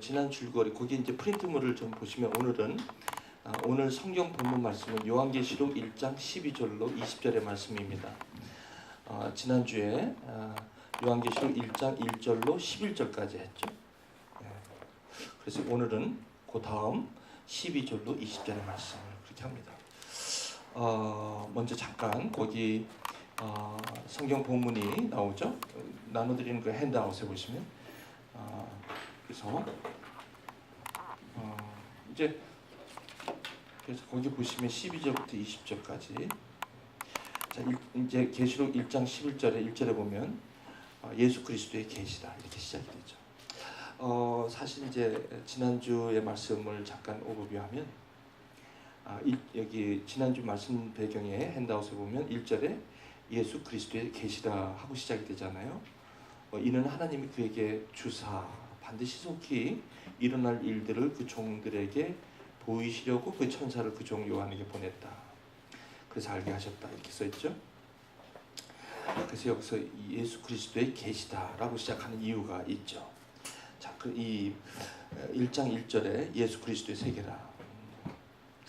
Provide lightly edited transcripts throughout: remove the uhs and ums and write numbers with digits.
지난 줄거리 거기 이제 프린트물을 좀 보시면 오늘은 오늘 성경 본문 말씀은 요한계시록 1장 12절로 20절의 말씀입니다. 지난주에 요한계시록 1장 1절로 11절까지 했죠. 그래서 오늘은 그 다음 12절로 20절의 말씀을 그렇게 합니다. 먼저 잠깐 거기 성경 본문이 나오죠. 나눠드리는 그 핸드아웃에 보시면 그래서 그래서 거기 보시면 12절부터 20절까지 자, 이제 계시록 1장 11절에 1절에 보면 예수 그리스도의 계시다 이렇게 시작이 되죠. 사실 이제 지난주의 말씀을 잠깐 오버뷰하면 여기 지난주 말씀 배경에 핸드아웃에 보면 1절에 예수 그리스도의 계시다 하고 시작이 되잖아요. 이는 하나님이 그에게 주사 반드시 속히 일어날 일들을 그 종들에게 보이시려고 그 천사를 그 종 요한에게 보냈다. 그래서 알게 하셨다 이렇게 써있죠. 그래서 여기서 예수 그리스도의 계시다라고 시작하는 이유가 있죠. 자, 이 1장 1절에 예수 그리스도의 세계라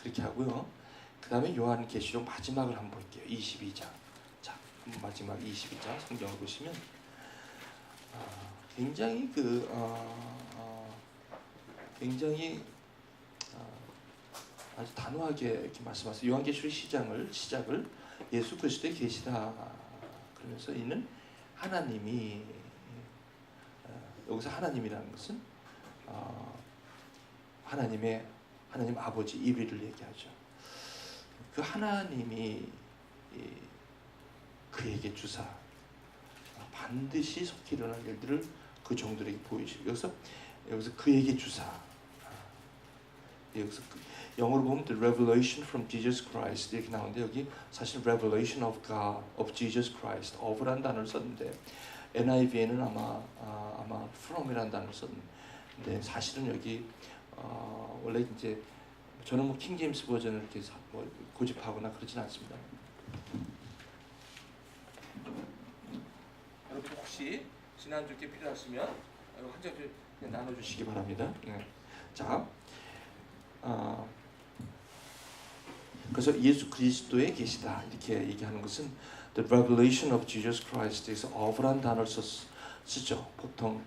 그렇게 하고요. 그 다음에 요한계시록 마지막을 한번 볼게요. 22장. 자, 마지막 22장 성경을 보시면 굉장히 아주 단호하게 이렇게 말씀하세요. 요한계시록 시작을 예수 그리스도의 계시다 그러면서 이는 하나님이 여기서 하나님이라는 것은 하나님 아버지 이비를 얘기하죠. 그 하나님이 그에게 주사 반드시 속히 일어날 일들을 그 종들에게 보이시고 여기서 그에게 주사 여기서 영어로 보면 the revelation from Jesus Christ 이렇게 나오는데 여기 사실 revelation of God of Jesus Christ of란 단어를 썼는데 NIV에는 아마 from이라는 단어를 썼는데 사실은 여기 원래 이제 저는 뭐 킹제임스 버전을 이렇게 고집하거나 그러진 않습니다. 여러분 혹시 지난주 때 필요하시면 한 장 나눠주시기 바랍니다. 자, 그래서 예수 그리스도의 계시다 이렇게 얘기하는 것은 the revelation of Jesus Christ에서 of란 단어를 쓰죠. 보통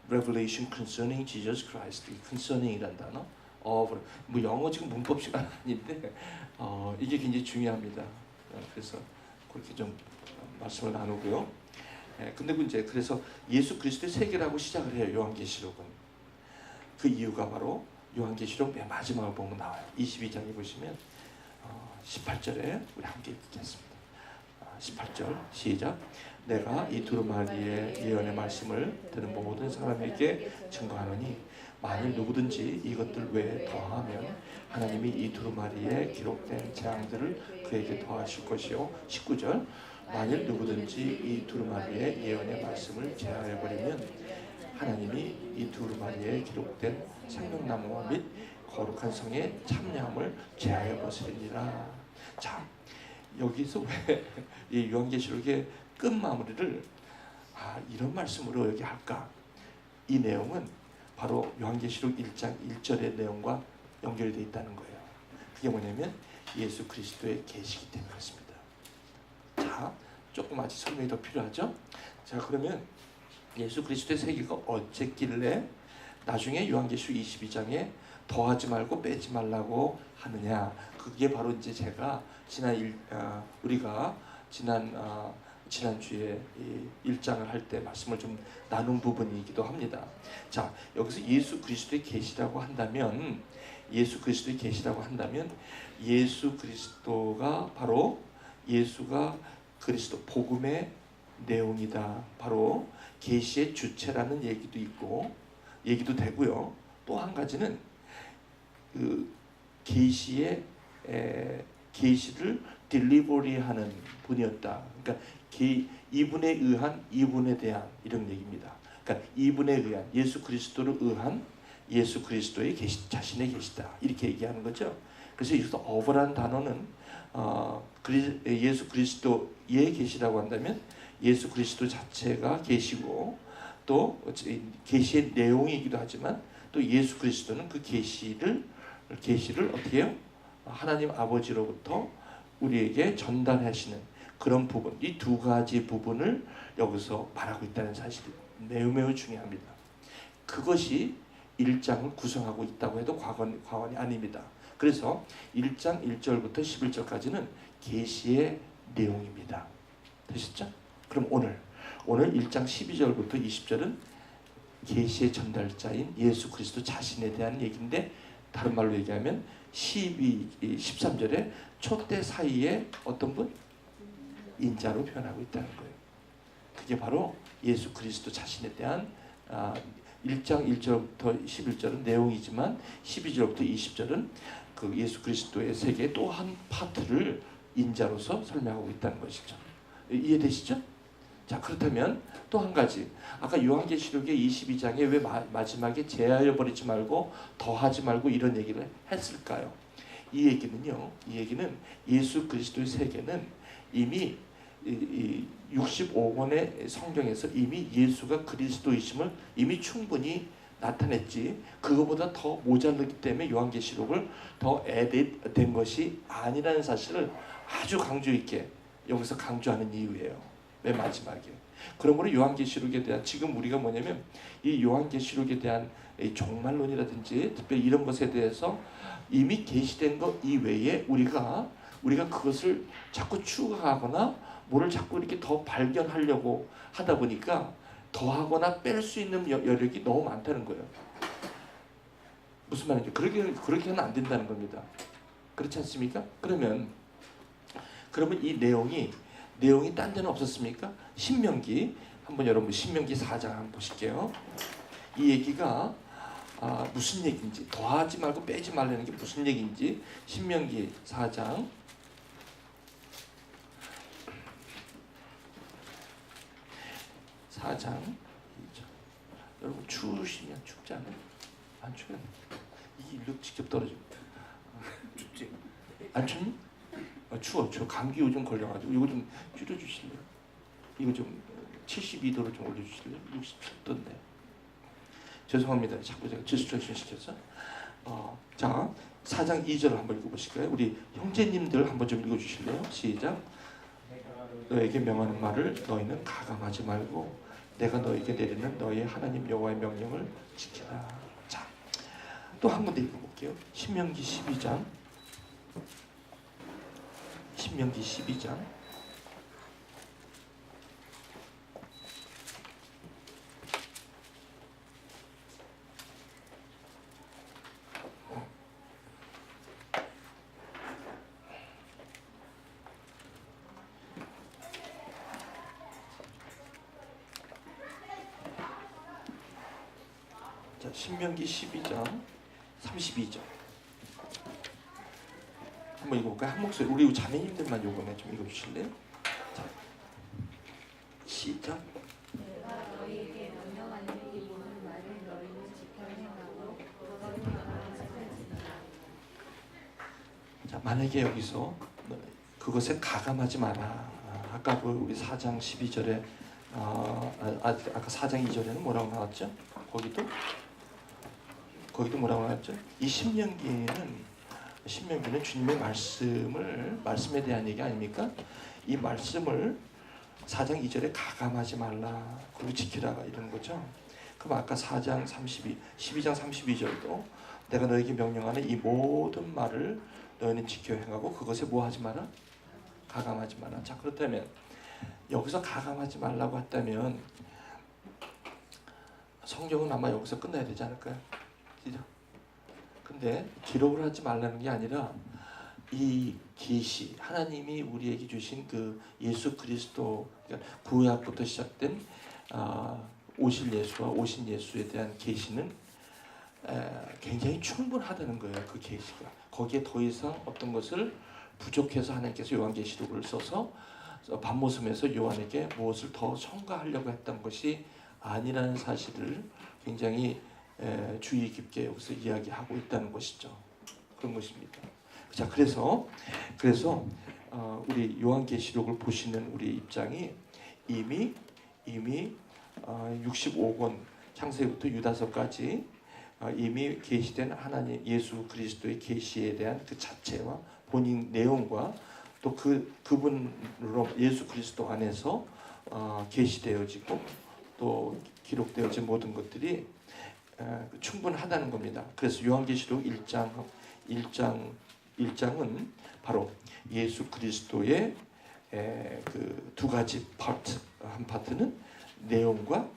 revelation concerning Jesus Christ, concerning이란 단어, of 뭐 영어 지금 문법 시간 아닌데 이게 굉장히 중요합니다. 그래서 그렇게 좀 말씀을 나누고요. 근데 이제 그래서 예수 그리스도의 세계라고 시작을 해요. 요한계시록은 그 이유가 바로 요한계시록 맨 마지막을 보면 나와요. 22장에 보시면 18절에 우리 함께 읽겠습니다. 18절 시작. 내가 이 두루마리의 예언의 말씀을 들은 모든 사람에게 증거하노니 만일 누구든지 이것들 외에 더하면 하나님이 이 두루마리에 기록된 재앙들을 그에게 더하실 것이요. 19절 만일 누구든지 이 두루마리의 예언의 말씀을 제하여버리면 하나님이 이 두루마리에 기록된 생명나무와 및 거룩한 성의 참여함을 제하여 버리리라. 자, 여기서 왜 이 요한계시록의 끝 마무리를 이런 말씀으로 여기 할까? 이 내용은 바로 요한계시록 1장 1절의 내용과 연결되어 있다는 거예요. 그게 뭐냐면 예수 그리스도의 계시이기 때문에 그렇습니다. 자, 조금 아직 설명이 더 필요하죠? 자, 그러면 예수 그리스도의 세계가 어쨌길래 나중에 요한계시록 22장에 더하지 말고 빼지 말라고 하느냐? 그게 바로 이제 제가 우리가 지난주에 이 1장을 할 때 말씀을 좀 나눈 부분이기도 합니다. 자, 여기서 예수 그리스도의 계시라고 한다면 예수 그리스도가 바로 예수가 그리스도 복음의 내용이다. 바로 계시의 주체라는 얘기도 되고요. 또 한 가지는 그 계시를 딜리버리하는 분이었다. 그러니까 이분에 의한 이분에 대한 이런 얘기입니다. 그러니까 이분에 의한 예수 그리스도를 의한 예수 그리스도의 자신의 계시다 이렇게 얘기하는 거죠. 그래서 여기서 of란 단어는 예수 그리스도의 계시라고 한다면 예수 그리스도 자체가 계시고 또 계시의 내용이기도 하지만 또 예수 그리스도는 그 계시를 어떻게 해요? 하나님 아버지로부터 우리에게 전달하시는 그런 부분, 이 두 가지 부분을 여기서 말하고 있다는 사실이 매우 중요합니다. 그것이 1장을 구성하고 있다고 해도 과언이 아닙니다. 그래서 1장 1절부터 11절까지는 계시의 내용입니다. 되셨죠? 그럼 오늘 1장 12절부터 20절은 계시의 전달자인 예수 그리스도 자신에 대한 얘기인데, 다른 말로 얘기하면 13절에 촛대 사이에 어떤 분? 인자로 표현하고 있다는 거예요. 그게 바로 예수 그리스도 자신에 대한 1장 1절부터 11절은 내용이지만 12절부터 20절은 그 예수 그리스도의 세계의 또 한 파트를 인자로서 설명하고 있다는 것이죠. 이해되시죠? 자, 그렇다면 또 한 가지, 아까 요한계시록의 22장에 왜 마지막에 제하여 버리지 말고 더하지 말고 이런 얘기를 했을까요? 이 얘기는 예수 그리스도의 세계는 이미 65권의 성경에서 이미 예수가 그리스도이심을 이미 충분히 나타냈지, 그거보다 더 모자르기 때문에 요한계시록을 더 에딧된 것이 아니라는 사실을 아주 강조 있게 여기서 강조하는 이유예요. 맨 마지막에. 그러므로 요한계시록에 대한, 지금 우리가 뭐냐면 이 요한계시록에 대한 이 종말론이라든지 특별히 이런 것에 대해서 이미 계시된 것 이외에 우리가 그것을 자꾸 추가하거나 뭐를 자꾸 이렇게 더 발견하려고 하다 보니까 더하거나 뺄 수 있는 여력이 너무 많다는 거예요. 무슨 말인지, 그렇게는 안 된다는 겁니다. 그렇지 않습니까? 그러면 이 내용이 딴 데는 없었습니까? 신명기, 한번 여러분 신명기 4장 한번 보실게요. 이 얘기가 무슨 얘기인지, 더하지 말고 빼지 말라는 게 무슨 얘기인지 신명기 4장 4장 2절. 여러분 추우시면 춥지 않아요? 안 추워요? 이게 일로 직접 떨어집니다. 춥지? 안 춥니? 추워. 감기 요즘 걸려가지고 이거 좀 줄여주실래요? 이거 좀 72도로 좀 올려주실래요? 67도인데. 죄송합니다. 자꾸 제가 디스트랙션 시켜서. 자, 4장 2절을 한번 읽어보실까요? 우리 형제님들 한번 좀 읽어주실래요? 시작. 너에게 명하는 말을 너희는 가감하지 말고 내가 너에게 내리는 너희 하나님 여호와의 명령을 지키라. 자, 또 한 번 더 읽어볼게요. 신명기 12장. 자, 신명기 12장 32절 한번 읽어볼까요? 한 목소리. 우리 자매님들만 요번에 좀 읽어주실래요? 자, 시작. 내가 너희에게 명령하는 이 모든 말을 너희는 지켜 행하고 너희 마음에 지키라. 자, 만약에 여기서 그것에 가감하지 마라. 아까 우리 4장 12절에 아까 4장 2절에는 뭐라고 나왔죠? 거기도 뭐라고 나왔죠? 이 신명기는 주님의 말씀에 대한 얘기 아닙니까? 이 말씀을 4장 2절에 가감하지 말라, 그리고 지키라 이런 거죠. 그럼 아까 4장 12장 32절도 내가 너에게 명령하는 이 모든 말을 너희는 지켜 행하고 그것에 뭐 하지 마라? 가감하지 마라. 자, 그렇다면 여기서 가감하지 말라고 했다면 성경은 아마 여기서 끝나야 되지 않을까요? 그죠? 근데 기록을 하지 말라는 게 아니라 이 계시, 하나님이 우리에게 주신 그 예수 그리스도, 그러니까 구약부터 시작된 오실 예수와 오신 예수에 대한 계시는 굉장히 충분하다는 거예요. 그 계시가 거기에 더 이상 어떤 것을 부족해서 하나님께서 요한계시록을 써서 밤모섬에서 요한에게 무엇을 더 첨가하려고 했던 것이 아니라는 사실을 굉장히 주의 깊게 여기서 이야기하고 있다는 것이죠. 그런 것입니다. 자, 그래서 우리 요한계시록을 보시는 우리 입장이 이미 65권 창세기부터 유다서까지 이미 계시된 하나님 예수 그리스도의 계시에 대한 그 자체와 본인 내용과 또 그분으로 예수 그리스도 안에서 계시되어지고 또 기록되어진 모든 것들이 충분하다는 겁니다. 그래서 요한계시록 1장은 바로 예수 그리스도의 그 두 가지 파트, 한 파트는 내용과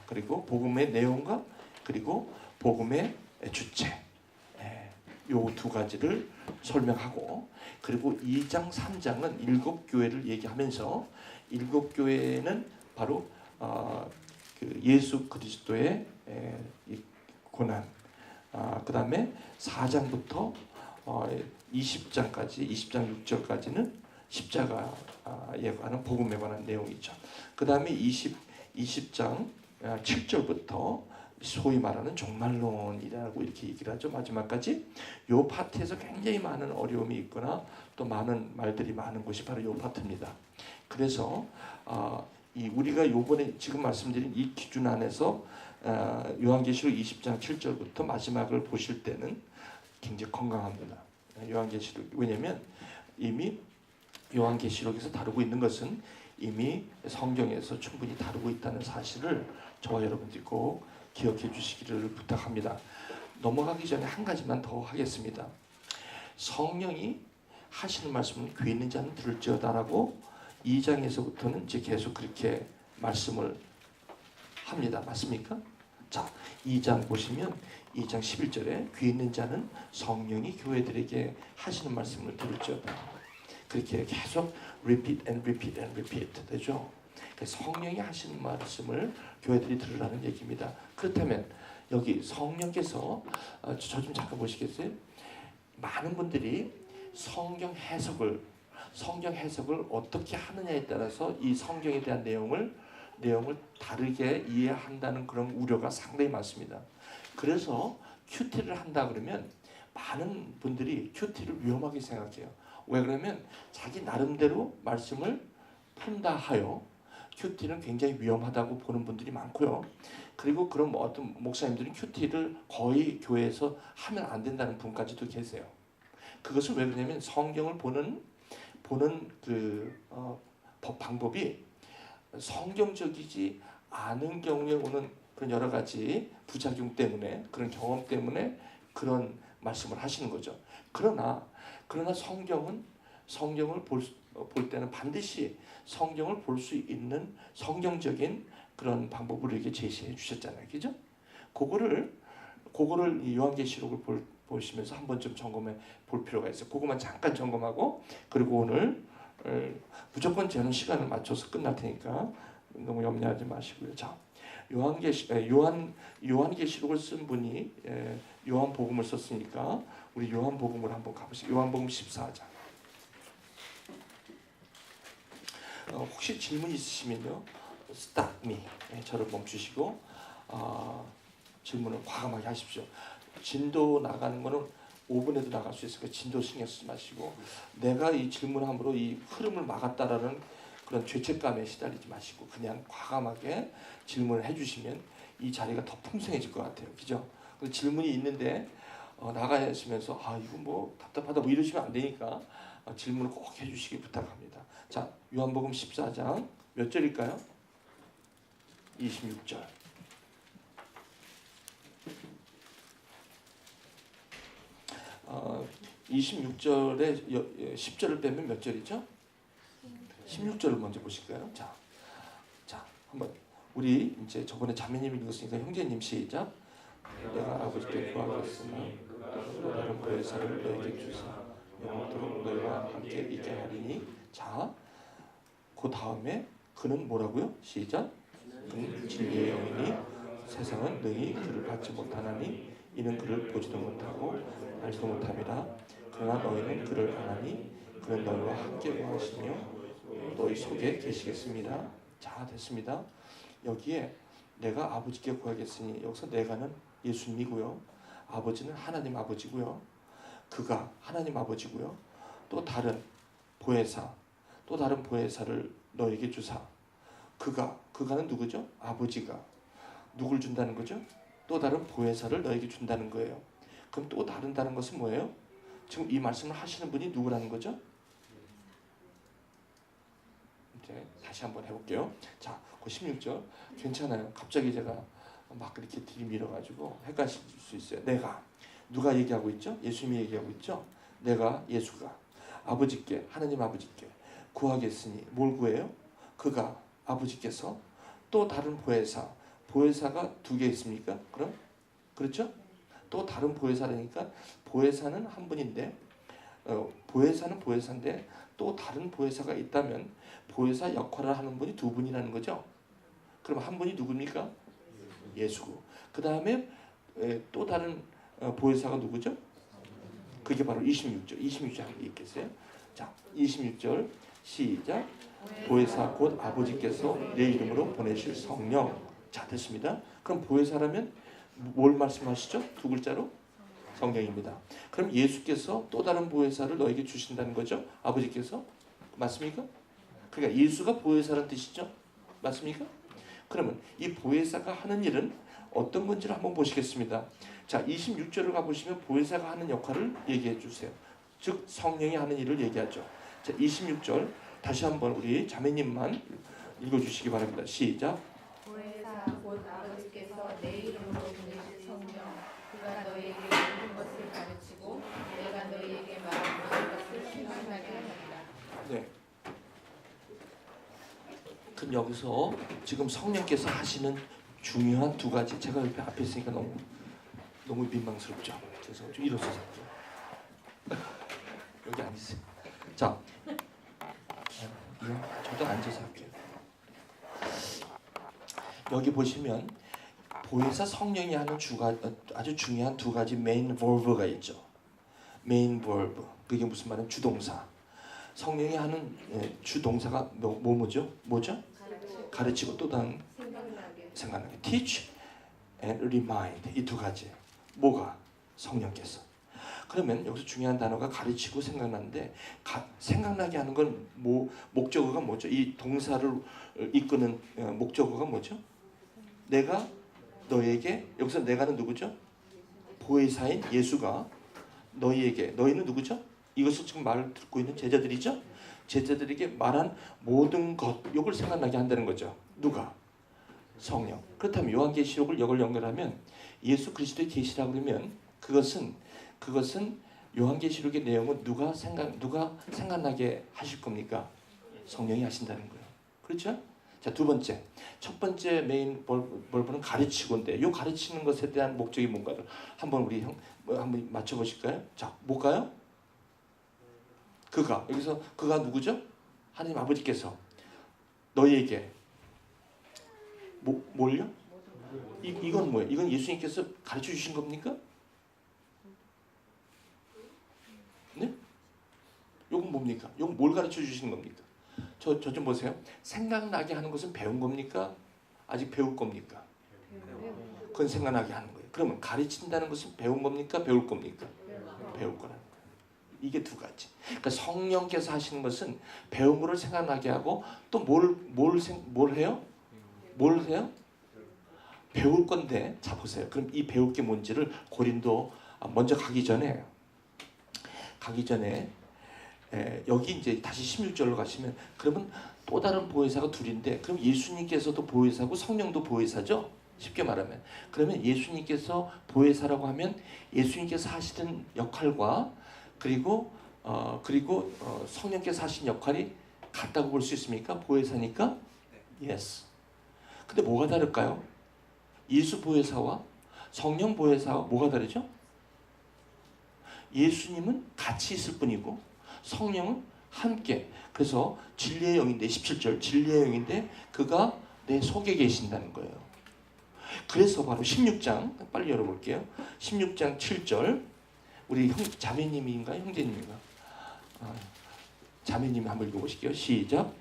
그리고 복음의 내용과 그리고 복음의 주체, 요 두 가지를 설명하고, 그리고 2장 3장은 일곱 교회를 얘기하면서 일곱 교회는 바로 그 예수 그리스도의 고난, 그 다음에 4장부터 20장까지 20장 6절까지는 십자가에 관한 복음에 관한 내용이죠. 그 다음에 20장 7절부터 소위 말하는 종말론이라고 이렇게 얘기를 하죠. 마지막까지 요 파트에서 굉장히 많은 어려움이 있거나 또 많은 말들이 많은 곳이 바로 요 파트입니다. 그래서 우리가 요번에 지금 말씀드린 이 기준 안에서 요한계시록 20장 7절부터 마지막을 보실 때는 굉장히 건강합니다. 요한계시록, 왜냐하면 이미 요한계시록에서 다루고 있는 것은 이미 성경에서 충분히 다루고 있다는 사실을 저와 여러분들이 꼭 기억해 주시기를 부탁합니다. 넘어가기 전에 한 가지만 더 하겠습니다. 성령이 하시는 말씀은 귀 있는 자는 들을지어다라고 2장에서부터는 이제 계속 그렇게 말씀을 합니다. 맞습니까? 자, 2장 보시면 2장 11절에 귀 있는 자는 성령이 교회들에게 하시는 말씀을 들을지어다. 그렇게 계속 repeat and repeat and repeat 되죠. 성령이 하시는 말씀을 교회들이 들으라는 얘기입니다. 그렇다면 여기 성령께서 저 좀 잠깐 보시겠어요? 많은 분들이 성경 해석을 어떻게 하느냐에 따라서 이 성경에 대한 내용을 다르게 이해한다는 그런 우려가 상당히 많습니다. 그래서 큐티를 한다 그러면 많은 분들이 큐티를 위험하게 생각해요. 왜 그러면 자기 나름대로 말씀을 푼다 하여 큐티는 굉장히 위험하다고 보는 분들이 많고요. 그리고 그런 어떤 목사님들은 큐티를 거의 교회에서 하면 안 된다는 분까지도 계세요. 그것은 왜 그러냐면 성경을 보는 그 방법이 성경적이지 않은 경우에 오는 그런 여러 가지 부작용 때문에, 그런 경험 때문에 그런 말씀을 하시는 거죠. 그러나 성경을 볼 때는 반드시 성경을 볼 수 있는 성경적인 그런 방법을 이렇게 제시해 주셨잖아요. 그죠? 그거를 이 요한계시록을 보시면서 한번 좀 점검해 볼 필요가 있어요. 그것만 잠깐 점검하고, 그리고 오늘 무조건 저는 시간을 맞춰서 끝날 테니까 너무 염려하지 마시고요. 자, 요한계시록을 쓴 분이 요한복음을 썼으니까 우리 요한복음을 한번 가보시죠. 요한복음 14장. 혹시 질문 있으시면요, stop me, 저를 멈추시고 질문을 과감하게 하십시오. 진도 나가는 거는 5분에도 나갈 수 있으니까 진도 신경 쓰지 마시고, 내가 이 질문함으로 이 흐름을 막았다라는 그런 죄책감에 시달리지 마시고 그냥 과감하게 질문을 해주시면 이 자리가 더 풍성해질 것 같아요. 그죠? 질문이 있는데 나가시면서 이거 뭐 답답하다 뭐 이러시면 안 되니까 질문을 꼭 해주시기 부탁합니다. 자, 요한복음 14장 몇 절일까요? 26절. 26절에 10절을 빼면 몇 절이죠? 16절을 먼저 보실까요? 자, 한번 우리 이제 저번에 자매님이 읽었으니까 형제님 시작. 내가 아버지께 구하겠으나 다른 보혜사를 너에게 주사 영원토록 너희와 함께 있게 하리니. 자, 그 다음에 그는 뭐라고요? 시작. 그는 진리의 영이니 세상은 능히 그를 받지 못하나니 이는 그를 보지도 못하고 알지도 못함이라. 그러나 너희는 그를 아나니 그는 너희와 함께 거하시며 너희 속에 계시겠습니다. 자, 됐습니다. 여기에 내가 아버지께 구하겠으니, 여기서 내가는 예수님이고요, 아버지는 하나님 아버지고요, 그가 하나님 아버지고요, 또 다른 보혜사를 너에게 주사, 그 그가는 누구죠? 아버지가. 누굴 준다는 거죠? 또 다른 보혜사를 너에게 준다는 거예요. 그럼 또 다른 것은 뭐예요? 지금 이 말씀을 하시는 분이 누구라는 거죠? 이제 다시 한번 해볼게요. 자, 그 16절 괜찮아요. 갑자기 제가 막 이렇게 들이밀어가지고 헷갈릴 수 있어요. 누가 얘기하고 있죠? 예수님이 얘기하고 있죠? 내가 예수가 아버지께 하나님 아버지께 구하겠으니 뭘 구해요? 그가 아버지께서 또 다른 보혜사가 두 개 있습니까? 그럼 그렇죠? 또 다른 보혜사라니까 보혜사는 한 분인데 보혜사는 보혜사인데 또 다른 보혜사가 있다면 보혜사 역할을 하는 분이 두 분이라는 거죠. 그럼 한 분이 누굽니까? 예수고 그 다음에 또 다른 보혜사가 누구죠? 그게 바로 26절 한번 읽겠어요? 자, 26절 시작. 보혜사 곧 아버지께서 내 이름으로 보내실 성령. 자, 됐습니다. 그럼 보혜사라면 뭘 말씀하시죠? 두 글자로? 성령입니다. 그럼 예수께서 또 다른 보혜사를 너에게 주신다는 거죠? 아버지께서? 맞습니까? 그러니까 예수가 보혜사라는 뜻이죠? 맞습니까? 그러면 이 보혜사가 하는 일은 어떤 건지를 한번 보시겠습니다. 자, 26절을 가보시면 보혜사가 하는 역할을 얘기해 주세요. 즉 성령이 하는 일을 얘기하죠. 자, 26절 다시 한번 우리 자매님만 읽어주시기 바랍니다. 시작. 보혜사 곧 아버지께서 내 이름으로 보내실 성령 그가 너희에게 모든 것을 가르치고 내가 너희에게 말한 모든 것을 실천하게 하리라. 네. 그럼 여기서 지금 성령께서 하시는 중요한 두 가지, 제가 옆에 앞에 있으니까 너무 민망스럽죠. 그래서 좀 일어서서 여기 앉으세요. 자, 저도 앉아서 할게요. 여기 보시면 보혜사 성령이 하는 아주 중요한 두 가지 메인 버브가 있죠. 메인 버브, 그게 무슨 말이냐면 주동사. 성령이 하는 주동사가 뭐죠? 가르치고 또 다른 생각나게. teach and remind. 이 두 가지. 뭐가? 성령께서. 그러면 여기서 중요한 단어가 가르치고 생각나는데 생각나게 하는 건 목적어가 뭐죠? 이 동사를 이끄는 목적어가 뭐죠? 내가 너에게, 여기서 내가는 누구죠? 보혜사인 예수가 너희에게, 너희는 누구죠? 이것을 지금 말을 듣고 있는 제자들이죠? 제자들에게 말한 모든 것, 이걸 생각나게 한다는 거죠. 누가? 성령. 그렇다면 요한계시록을 이걸 연결하면 예수 그리스도의 계시라고 그러면 그것은 요한계시록의 내용은 누가 생각나게 하실 겁니까? 성령이 하신다는 거예요. 그렇죠? 자, 두 번째. 첫 번째 메인 벌브는 가르치고인데 이 가르치는 것에 대한 목적이 뭔가를 한번 우리 한번 맞춰 보실까요? 자, 뭘까요? 여기서 그가 누구죠? 하나님 아버지께서 너희에게 뭘요? 이건 뭐예요? 이건 예수님께서 가르쳐 주신 겁니까? 네? 이건 뭡니까? 이건 뭘 가르쳐 주시는 겁니까? 저 좀 보세요. 생각나게 하는 것은 배운 겁니까? 아직 배울 겁니까? 그건 생각나게 하는 거예요. 그러면 가르친다는 것은 배운 겁니까? 배울 겁니까? 배울 거라는 거예요. 이게 두 가지. 그러니까 성령께서 하시는 것은 배운 거를 생각나게 하고 또 뭘 해요? 뭘 해요? 배울 건데, 자 보세요. 그럼 이 배울 게 뭔지를 고린도 먼저 가기 전에 여기 이제 다시 16절로 가시면 그러면 또 다른 보혜사가 둘인데 그럼 예수님께서도 보혜사고 성령도 보혜사죠? 쉽게 말하면. 그러면 예수님께서 보혜사라고 하면 예수님께서 하시는 역할과 그리고 성령께서 하신 역할이 같다고 볼 수 있습니까? 보혜사니까? Yes. 근데 뭐가 다를까요? 예수 보혜사와 성령 보혜사와 뭐가 다르죠? 예수님은 같이 있을 뿐이고 성령은 함께. 그래서 진리의 영인데 17절 진리의 영인데 그가 내 속에 계신다는 거예요. 그래서 바로 16장 빨리 열어볼게요. 16장 7절 우리 자매님인가요? 형제님인가? 자매님 한번 읽어보실게요. 시작.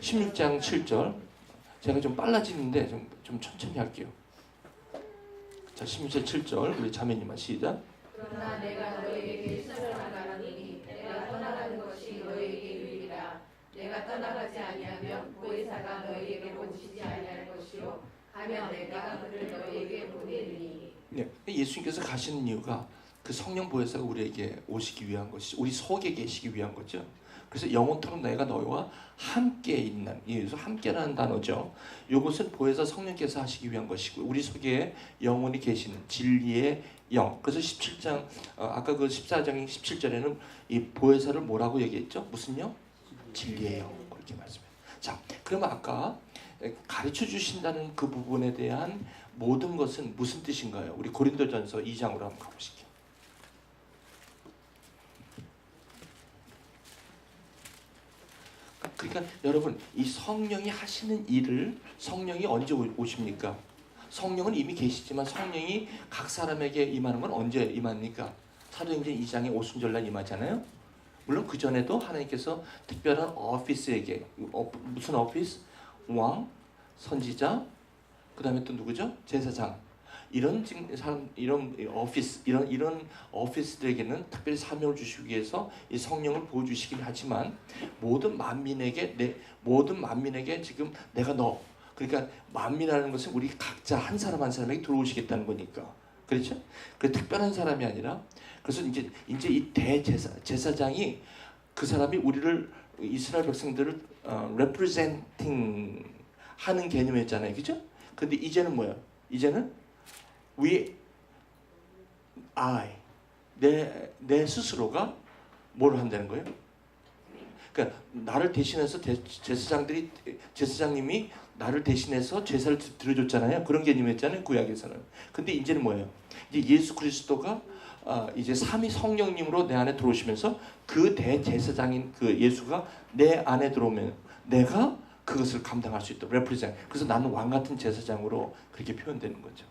16장 7절 제가 좀 빨라지는데 좀 천천히 할게요. 자, 16장 7절 우리 자매님만 시작. 그러나 내가 너희에게 떠나가니 내가 떠나가는 것이 너희에게 유익이라. 내가 떠나가지 아니하면 보혜사가 너희에게 오시지 아니하리라. 것이요 가면 내가 그를 너희에게 보내리니. 네, 예수님께서 가시는 이유가 그 성령 보혜사가 우리에게 오시기 위한 것이 우리 속에 계시기 위한 거죠. 그래서 영원토록 내가 너희와 함께 있는, 여기서 함께라는 단어죠. 이것은 보혜사 성령께서 하시기 위한 것이고 우리 속에 영원히 계시는 진리의 영. 그래서 17장 아까 그 14장 17절에는 이 보혜사를 뭐라고 얘기했죠? 무슨 영? 진리의 영. 그렇게 말씀해요. 자, 그러면 아까 가르쳐 주신다는 그 부분에 대한 모든 것은 무슨 뜻인가요? 우리 고린도전서 2장으로 한번 가보실게요. 그러니까 여러분 이 성령이 하시는 일을 성령이 언제 오십니까? 성령은 이미 계시지만 성령이 각 사람에게 임하는 건 언제 임합니까? 사도행전 2장에 오순절날 임하잖아요. 물론 그 전에도 하나님께서 특별한 오피스에게 무슨 오피스? 왕, 선지자, 그 다음에 또 누구죠? 제사장. 이런 사람, 이런 오피스, 이런 오피스들에게는 특별히 사명을 주시기 위해서 이 성령을 보여주시긴 하지만 모든 만민에게 지금 내가 너, 그러니까 만민이라는 것은 우리 각자 한 사람 한 사람에게 들어오시겠다는 거니까, 그렇죠? 그 특별한 사람이 아니라 그래서 이제 이 대제사장이 그 사람이 우리를 이스라엘 백성들을 representing 하는 개념이었잖아요, 그죠? 근데 이제는 뭐야? 이제는 내 스스로가 뭘 한다는 거예요? 그러니까 나를 대신해서 제사장님이 나를 대신해서 제사를 드려줬잖아요. 그런 개념이었잖아요, 구약에서는. 근데 이제는 뭐예요? 이제 예수 그리스도가 이제 삼위 성령님으로 내 안에 들어오시면서 그 대제사장인 그 예수가 내 안에 들어오면 내가 그것을 감당할 수 있도록 represent. 그래서 나는 왕 같은 제사장으로 그렇게 표현되는 거죠.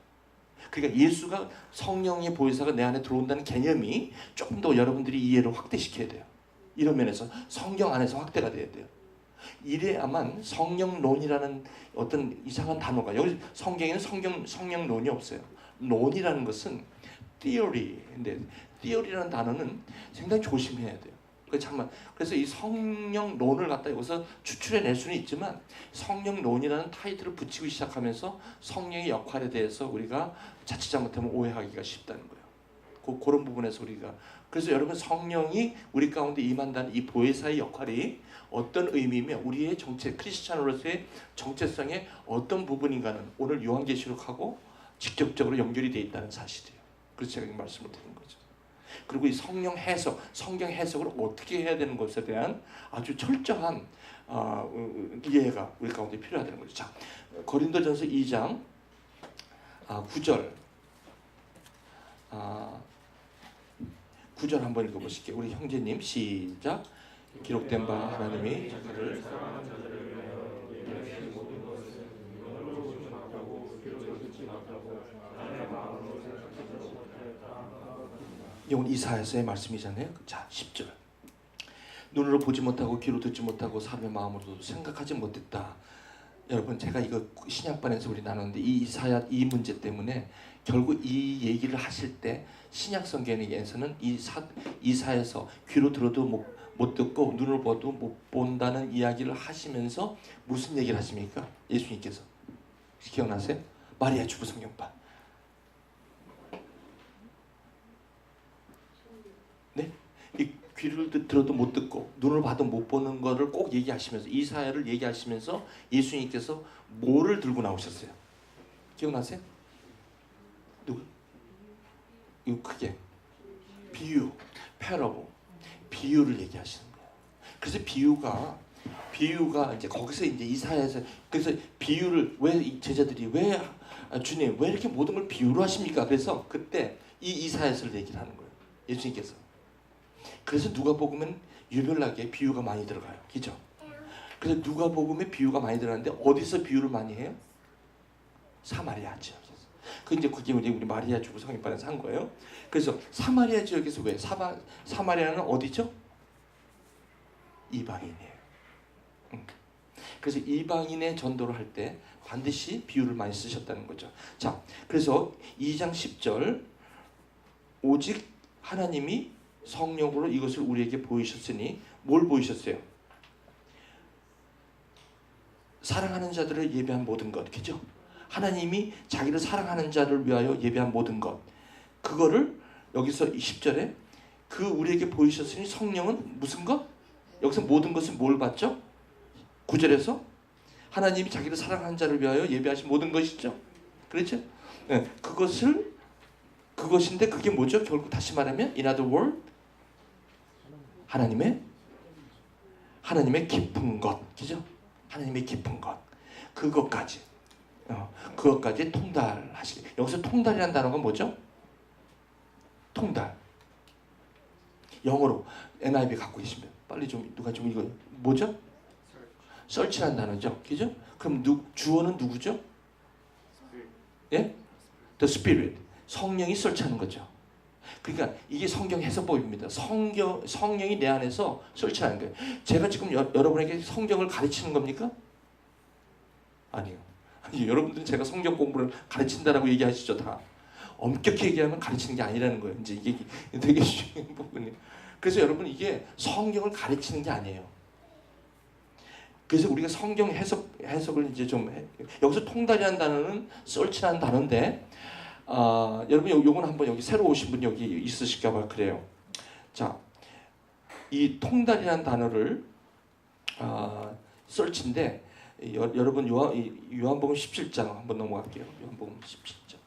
그러니까 예수가 성령의 보혜사가 내 안에 들어온다는 개념이 조금 더 여러분들이 이해를 확대시켜야 돼요. 이런 면에서 성경 안에서 확대가 돼야 돼요. 이래야만 성령론이라는 어떤 이상한 단어가 여기 성경에는 성령론이 없어요. 논이라는 것은 theory인데 theory라는 단어는 상당히 조심해야 돼요. 그래서 이 성령론을 갖다 여기서 추출해낼 수는 있지만 성령론이라는 타이틀을 붙이고 시작하면서 성령의 역할에 대해서 우리가 자칫 잘못하면 오해하기가 쉽다는 거예요. 그런 부분에서 우리가 그래서 여러분 성령이 우리 가운데 임한다는 이 보혜사의 역할이 어떤 의미이며 우리의 크리스찬으로서의 정체성의 어떤 부분인가는 오늘 요한계시록하고 직접적으로 연결이 되어 있다는 사실이에요. 그래서 제가 이 말씀을 드린 거죠. 그리고 이 성경 해석을 어떻게 해야 되는 것에 대한 아주 철저한 이해가 우리 가운데 필요하다는 거죠. 자, 고린도전서 2장 9절 9절 한번 읽어보실게요. 우리 형제님 시작. 기록된 바 하나님이 그를 이건 이사야서의 말씀이잖아요. 자, 10절. 눈으로 보지 못하고 귀로 듣지 못하고 사람의 마음으로도 생각하지 못했다. 여러분 제가 이거 신약반에서 우리 나눴는데 이 이사야 이 문제 때문에 결국 이 얘기를 하실 때 신약 성경에서는 이사야서 귀로 들어도 못 듣고 눈으로 봐도 못 본다는 이야기를 하시면서 무슨 얘기를 하십니까? 예수님께서 기억나세요? 마리아 주부 성경판. 네? 이 귀를 들어도 못 듣고 눈을 봐도 못 보는 거를 꼭 얘기하시면서 이사야를 얘기하시면서 예수님께서 뭐를 들고 나오셨어요? 기억나세요? 누구? 이거 크게 비유, 패러블, 비유를 얘기하시는 거예요. 그래서 비유가 이제 거기서 이제 이사야에서 그래서 비유를 왜 제자들이 왜 주님 왜 이렇게 모든 걸 비유로 하십니까? 그래서 그때 이 이사야서를 얘기를 하는 거예요. 예수님께서. 그래서 누가복음은 유별나게 비유가 많이 들어가요. 그죠? 그래서 누가복음에 비유가 많이 들어가는데 어디서 비유를 많이 해요? 사마리아 지역에서. 그게 우리 마리아 주부 성인반에서 한 거예요. 그래서 사마리아 지역에서 왜? 사마리아는 어디죠? 이방인이에요. 그래서 이방인의 전도를 할 때 반드시 비유를 많이 쓰셨다는 거죠. 자, 그래서 2장 10절 오직 하나님이 성령으로 이것을 우리에게 보이셨으니 뭘 보이셨어요? 사랑하는 자들을 예배한 모든 것, 그죠? 하나님이 자기를 사랑하는 자를 위하여 예비한 모든 것. 그거를 여기서 10절에 그 우리에게 보이셨으니 성령은 무슨 것? 여기서 모든 것은 뭘 받죠? 9절에서 하나님이 자기를 사랑하는 자를 위하여 예비하신 모든 것이죠. 그렇죠? 네, 그것인데 그게 뭐죠? 결국 다시 말하면 in other word 하나님의 깊은 것, 그죠? 하나님의 깊은 것, 그것까지 통달하시게. 여기서 통달이라는 단어가 뭐죠? 통달. 영어로 NIV 갖고 계시면 빨리 좀 누가 좀 읽어요. 뭐죠? search라는 단어죠, 그죠? 그럼 주어는 누구죠? 예? The Spirit. 성령이 설치하는 거죠. 그러니까 이게 성경 해석법입니다. 성령이 내 안에서 설치하는 거예요. 제가 지금 여러분에게 성경을 가르치는 겁니까? 아니요. 여러분들은 제가 성경 공부를 가르친다라고 얘기하시죠, 다. 엄격히 얘기하면 가르치는 게 아니라는 거예요. 이제 이게 되게 중요한 부분이에요. 그래서 여러분 이게 성경을 가르치는 게 아니에요. 그래서 우리가 성경 해석을 이제 좀 여기서 통달이라는 단어는 search라는 단어인데 여러분 요건 한번 여기 새로 오신 분 여기 있으실까 봐 그래요. 자, 이 통달이라는 단어를 search인데 여러분 요한복음 17장 한번 넘어갈게요. 요한복음 17장.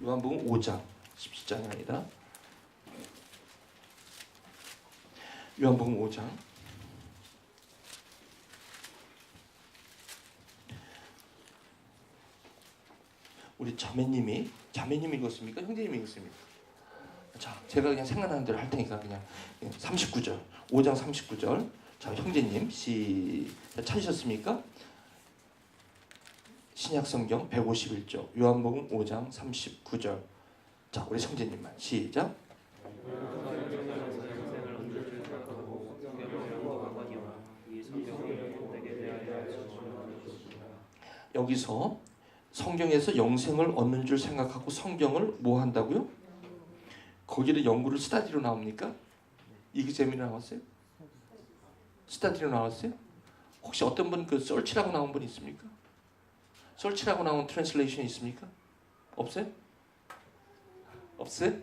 요한복음 5장 17장이 아니라 요한복음 5장. 우리 자매님이 읽었습니까? 형제님이 읽었습니까? 자, 제가 그냥 생각나는 대로 할 테니까 그냥 39절, 5장 39절. 자, 형제님 찾으셨습니까? 신약성경 151쪽, 요한복음 5장 39절. 자, 우리 형제님만 시작. 여기서 성경에서 영생을 얻는 줄 생각하고 성경을 뭐 한다고요? 거기를 연구를 스타디로 나옵니까? 이게 재미로 나왔어요? 스타디로 나왔어요? 혹시 어떤 분 그 search라고 나온 분 있습니까? search라고 나온 트랜슬레이션 있습니까? 없어요? 없어요?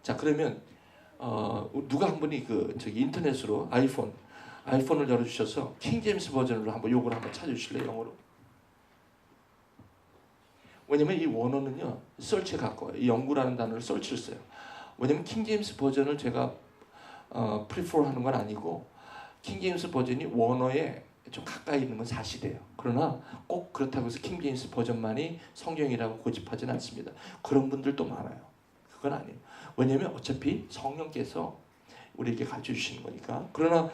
자, 그러면 누가 한 분이 저기 인터넷으로 아이폰을 열어주셔서 킹제임스 버전으로 한번 요걸 한번 찾아주실래요? 영어로? 왜냐면 이 원어는요 search에 가까워요. 이 연구라는 단어를 search를 써요. 왜냐면 킹제임스 버전을 제가 prefer하는 건 아니고 킹제임스 버전이 원어에 좀 가까이 있는 건 사실이에요. 그러나 꼭 그렇다고 해서 킹제임스 버전만이 성경이라고 고집하지는 않습니다. 그런 분들도 많아요. 그건 아니에요. 왜냐면 어차피 성령께서 우리에게 가르쳐 주시는 거니까. 그러나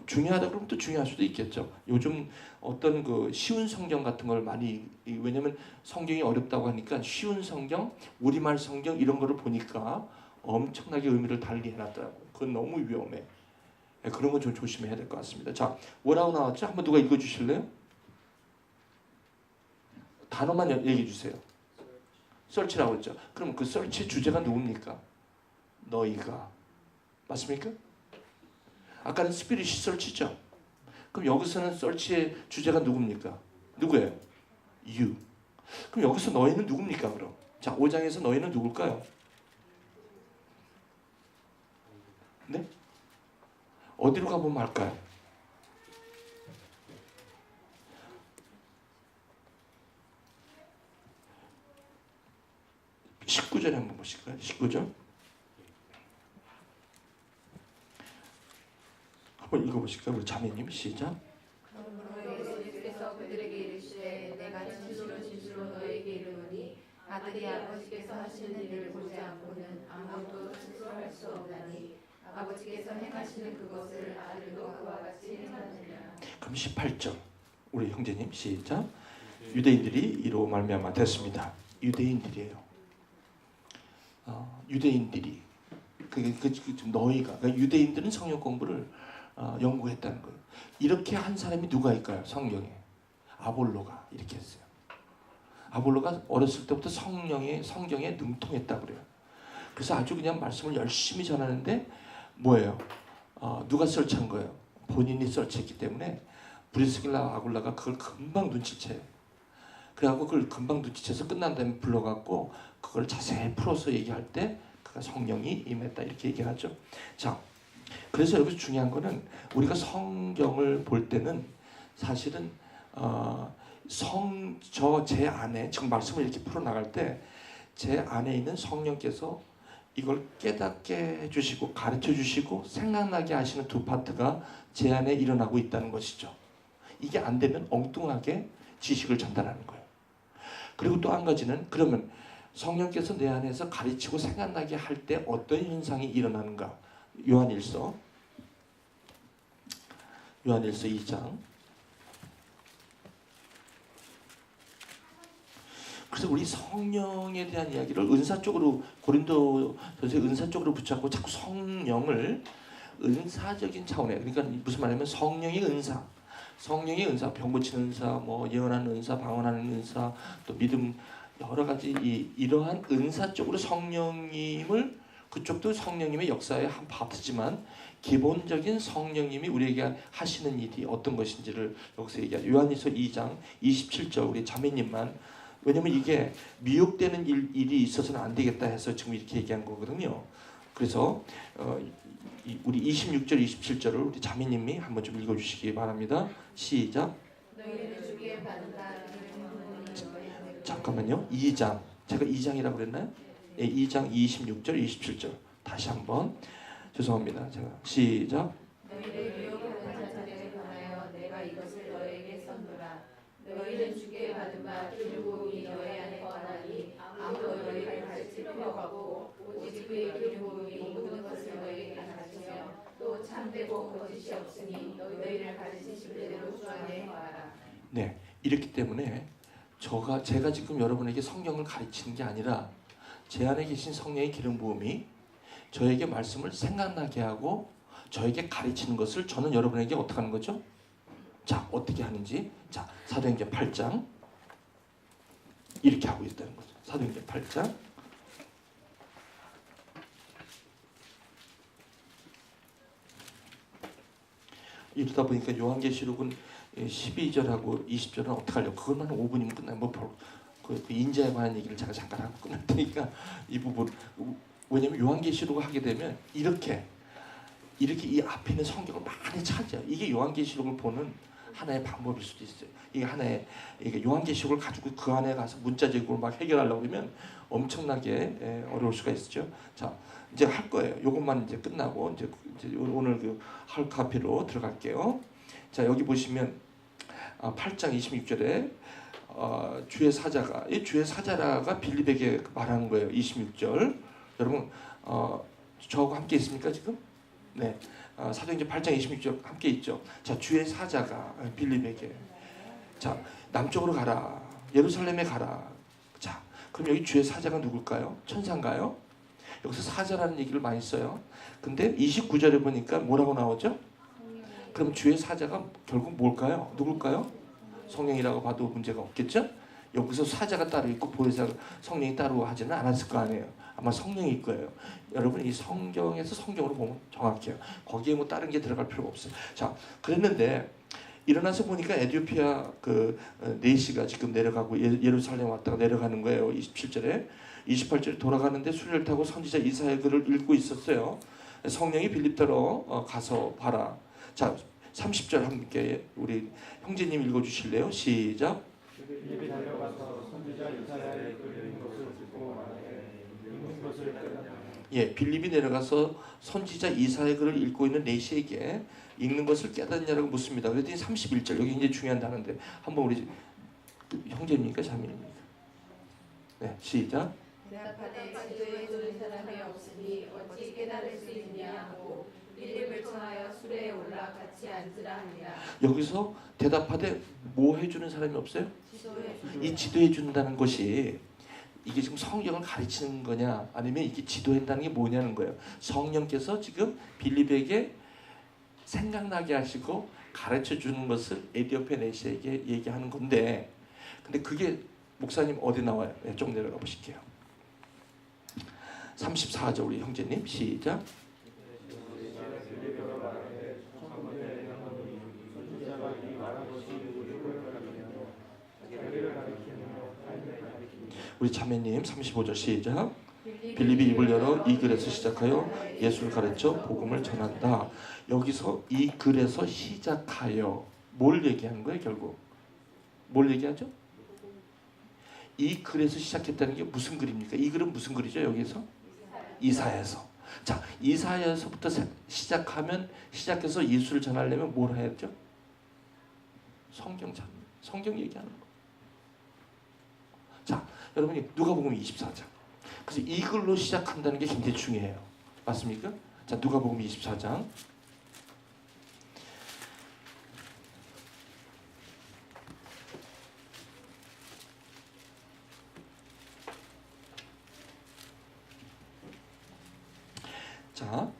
중요하다 그러면 또 중요할 수도 있겠죠. 요즘 어떤 그 쉬운 성경 같은 걸 많이, 왜냐면 성경이 어렵다고 하니까 쉬운 성경, 우리말 성경 이런 거를 보니까 엄청나게 의미를 달리 해놨더라고요. 그건 너무 위험해. 그런 건 좀 조심해야 될 것 같습니다. 자, 뭐라고 나왔죠? 한번 누가 읽어주실래요? 단어만 얘기해 주세요. search라고 했죠. 그럼 그 search의 주제가 누굽니까? 너희가. 맞습니까? 아까는 스피릿이 search죠. 그럼 여기서는 search의 주제가 누굽니까? 누구예요? you. 그럼 여기서 너희는 누굽니까? 그럼 자, 5장에서 너희는 누굴까요? 네? 어디로 가보면 할까요? (19절에) 한번 보실까요? 19절 한번 읽어보실까요? 우리 자매님 시작. 그러므로 예수께서 그들에게 이르시되 내가 진실로 너희에게 이르노니 아들이 아버지께서 하시는 일을 보지 않고는 아무것도 스스로 할 수 없나니 아버지께서 행하시는 그것을 아들도 그와 같이 행하느니라. 그럼 18절 우리 형제님 시작. 유대인들이 이로 말미암아 됐습니다. 유대인들이에요. 유대인들이 너희가 그러니까 유대인들은 성경 공부를 연구했다는 거예요. 이렇게 한 사람이 누가일까요? 성경에 아볼로가 이렇게 했어요. 아볼로가 어렸을 때부터 성경에 능통했다고 그래요. 그래서 아주 그냥 말씀을 열심히 전하는데 뭐예요? 누가 설치한 거예요? 본인이 설치했기 때문에 브리스길라 아굴라가 그걸 금방 눈치채요. 그래갖고 그걸 금방 눈치채서 끝난 다음에 불러갖고 그걸 자세히 풀어서 얘기할 때 그가 성령이 임했다 이렇게 얘기하죠. 자, 그래서 여기서 중요한 거는 우리가 성경을 볼 때는 사실은 제 안에 지금 말씀을 이렇게 풀어나갈 때 제 안에 있는 성령께서 이걸 깨닫게 해주시고 가르쳐 주시고 생각나게 하시는 두 파트가 제 안에 일어나고 있다는 것이죠. 이게 안 되면 엉뚱하게 지식을 전달하는 거예요. 그리고 또 한 가지는 그러면 성령께서 내 안에서 가르치고 생각나게 할 때 어떤 현상이 일어나는가? 요한일서 2장. 그래서 우리 성령에 대한 이야기를 은사 쪽으로 고린도전서 은사 쪽으로 붙잡고 자꾸 성령을 은사적인 차원에, 그러니까 무슨 말이냐면 성령의 은사, 병 고치는 은사, 뭐 예언하는 은사, 방언하는 은사, 또 믿음 여러 가지 이러한 은사 쪽으로 성령님을 그쪽도 성령님의 역사의 한 파트지만 기본적인 성령님이 우리에게 하시는 일이 어떤 것인지를 여기서 얘기하죠. 요한일서 2장 27절 우리 자매님만 왜냐면 이게 미혹되는 일이 있어서는 안 되겠다 해서 지금 이렇게 얘기한 거거든요. 그래서 우리 26절 27절을 우리 자매님이 한번 좀 읽어주시기 바랍니다. 시작. 너희는 주께 받은 바 잠깐만요. 2장 제가 2장이라고 그랬나요? 예, 2장 26절 27절 다시 한번 죄송합니다. 제가 시작. 너희를 미혹하는 자들에 관하여 내가 이것을 너희에게 선노라. 너희는 주께 받은 바 기름부음이 너희 안에 거하니 아무도 너희를 가르칠 필요가 없고 오직 그의 기름부음이 모든 것을 너희에게 가르치며 또 참되고 거짓이 없으니 너희를 가르치실 대로 주 안에 거하라. 네, 이렇기 때문에 제가 지금 여러분에게 성경을 가르치는 게 아니라 제 안에 계신 성령의 기름 부음이 저에게 말씀을 생각나게 하고 저에게 가르치는 것을 저는 여러분에게 어떻게 하는 거죠? 자, 어떻게 하는지. 자, 사도행전 8장 이렇게 하고 있다는 거죠. 사도행전 8장 이러다 보니까 요한계시록은 12절하고 20절은 어떻게 하려고 그것만 5분이면 끝나요. 그 인자에 관한 얘기를 제가 잠깐 하고 끝날 테니까 이 부분. 왜냐면 요한계시록을 하게 되면 이렇게 이 앞에 있는 성경을 많이 찾아요. 이게 요한계시록을 보는 하나의 방법일 수도 있어요. 이게 요한계시록을 가지고 그 안에 가서 문자적으로 막 해결하려고 하면 엄청나게 어려울 수가 있죠. 자, 이제 할 거예요. 이것만 이제 끝나고 이제 오늘 그 할 카피로 들어갈게요. 자, 여기 보시면 8장 26절에 주의 사자가 빌립에게 말하는 거예요. 26절. 여러분 저하고 함께 있습니까 지금? 네. 사도행전 8장 26절 함께 있죠. 자, 주의 사자가 빌립에게 자, 남쪽으로 가라. 예루살렘에 가라. 자, 그럼 여기 주의 사자가 누굴까요? 천사인가요? 여기서 사자라는 얘기를 많이 써요. 근데 29절에 보니까 뭐라고 나오죠? 그럼 주의 사자가 결국 뭘까요? 누굴까요? 성령이라고 봐도 문제가 없겠죠? 여기서 사자가 따로 있고 보혜사가 성령이 따로 하지는 않았을 거 아니에요. 아마 성령일 거예요. 여러분 이 성경에서 성경으로 보면 정확해요. 거기에 뭐 다른 게 들어갈 필요가 없어요. 자, 그랬는데 일어나서 보니까 에티오피아 그 네시가 지금 내려가고 예루살렘 왔다가 내려가는 거예요. 27절에 28절에 돌아가는데 수레를 타고 선지자 이사야의 글을 읽고 있었어요. 성령이 빌립더로 가서 봐라. 자, 30절 함께 우리 형제님 읽어주실래요? 시작. 빌립이 달려가서 선지자 이사야의 글을 읽는 것을 듣고 말하되 읽는 것을 깨닫냐. 예, 빌립이 내려가서 선지자 이사야의 글을 읽고 있는 네시에게 읽는 것을 깨닫냐라고 묻습니다. 그랬더니 31절 여기 이제 중요한 단어인데 한번 우리 형제입니까 자매입니까? 네, 시작. 대답하되 지도해 주는 사람이 없으니 어찌 깨달을 수 있느냐고 빌립을 청하여 수레에 올라 같이 앉으라 하니라. 여기서 대답하되 뭐 해주는 사람이 없어요? 이 지도해 준다는 것이 이게 지금 성경을 가르치는 거냐 아니면 이게 지도한다는 게 뭐냐는 거예요. 성령께서 지금 빌립에게 생각나게 하시고 가르쳐 주는 것을 에티오피아 네시에게 얘기하는 건데 근데 그게 목사님 어디 나와요? 네, 좀 내려가 보실게요. 34절 우리 형제님 시작. 우리 자매님 35절 시작. 빌립이 입을 열어 이 글에서 시작하여 예수를 가르쳐 복음을 전한다. 여기서 이 글에서 시작하여 뭘 얘기하는 거예요? 결국 뭘 얘기하죠? 이 글에서 시작했다는 게 무슨 글입니까? 이 글은 무슨 글이죠? 여기서 이사야서. 자, 이사야서부터 시작하면 시작해서 예수를 전하려면 뭘 해야죠? 성경 얘기하는 거. 자, 여러분이 누가복음 24장. 그래서 이 글로 시작한다는 게 굉장히 중요해요. 맞습니까? 자, 누가복음 24장. 자,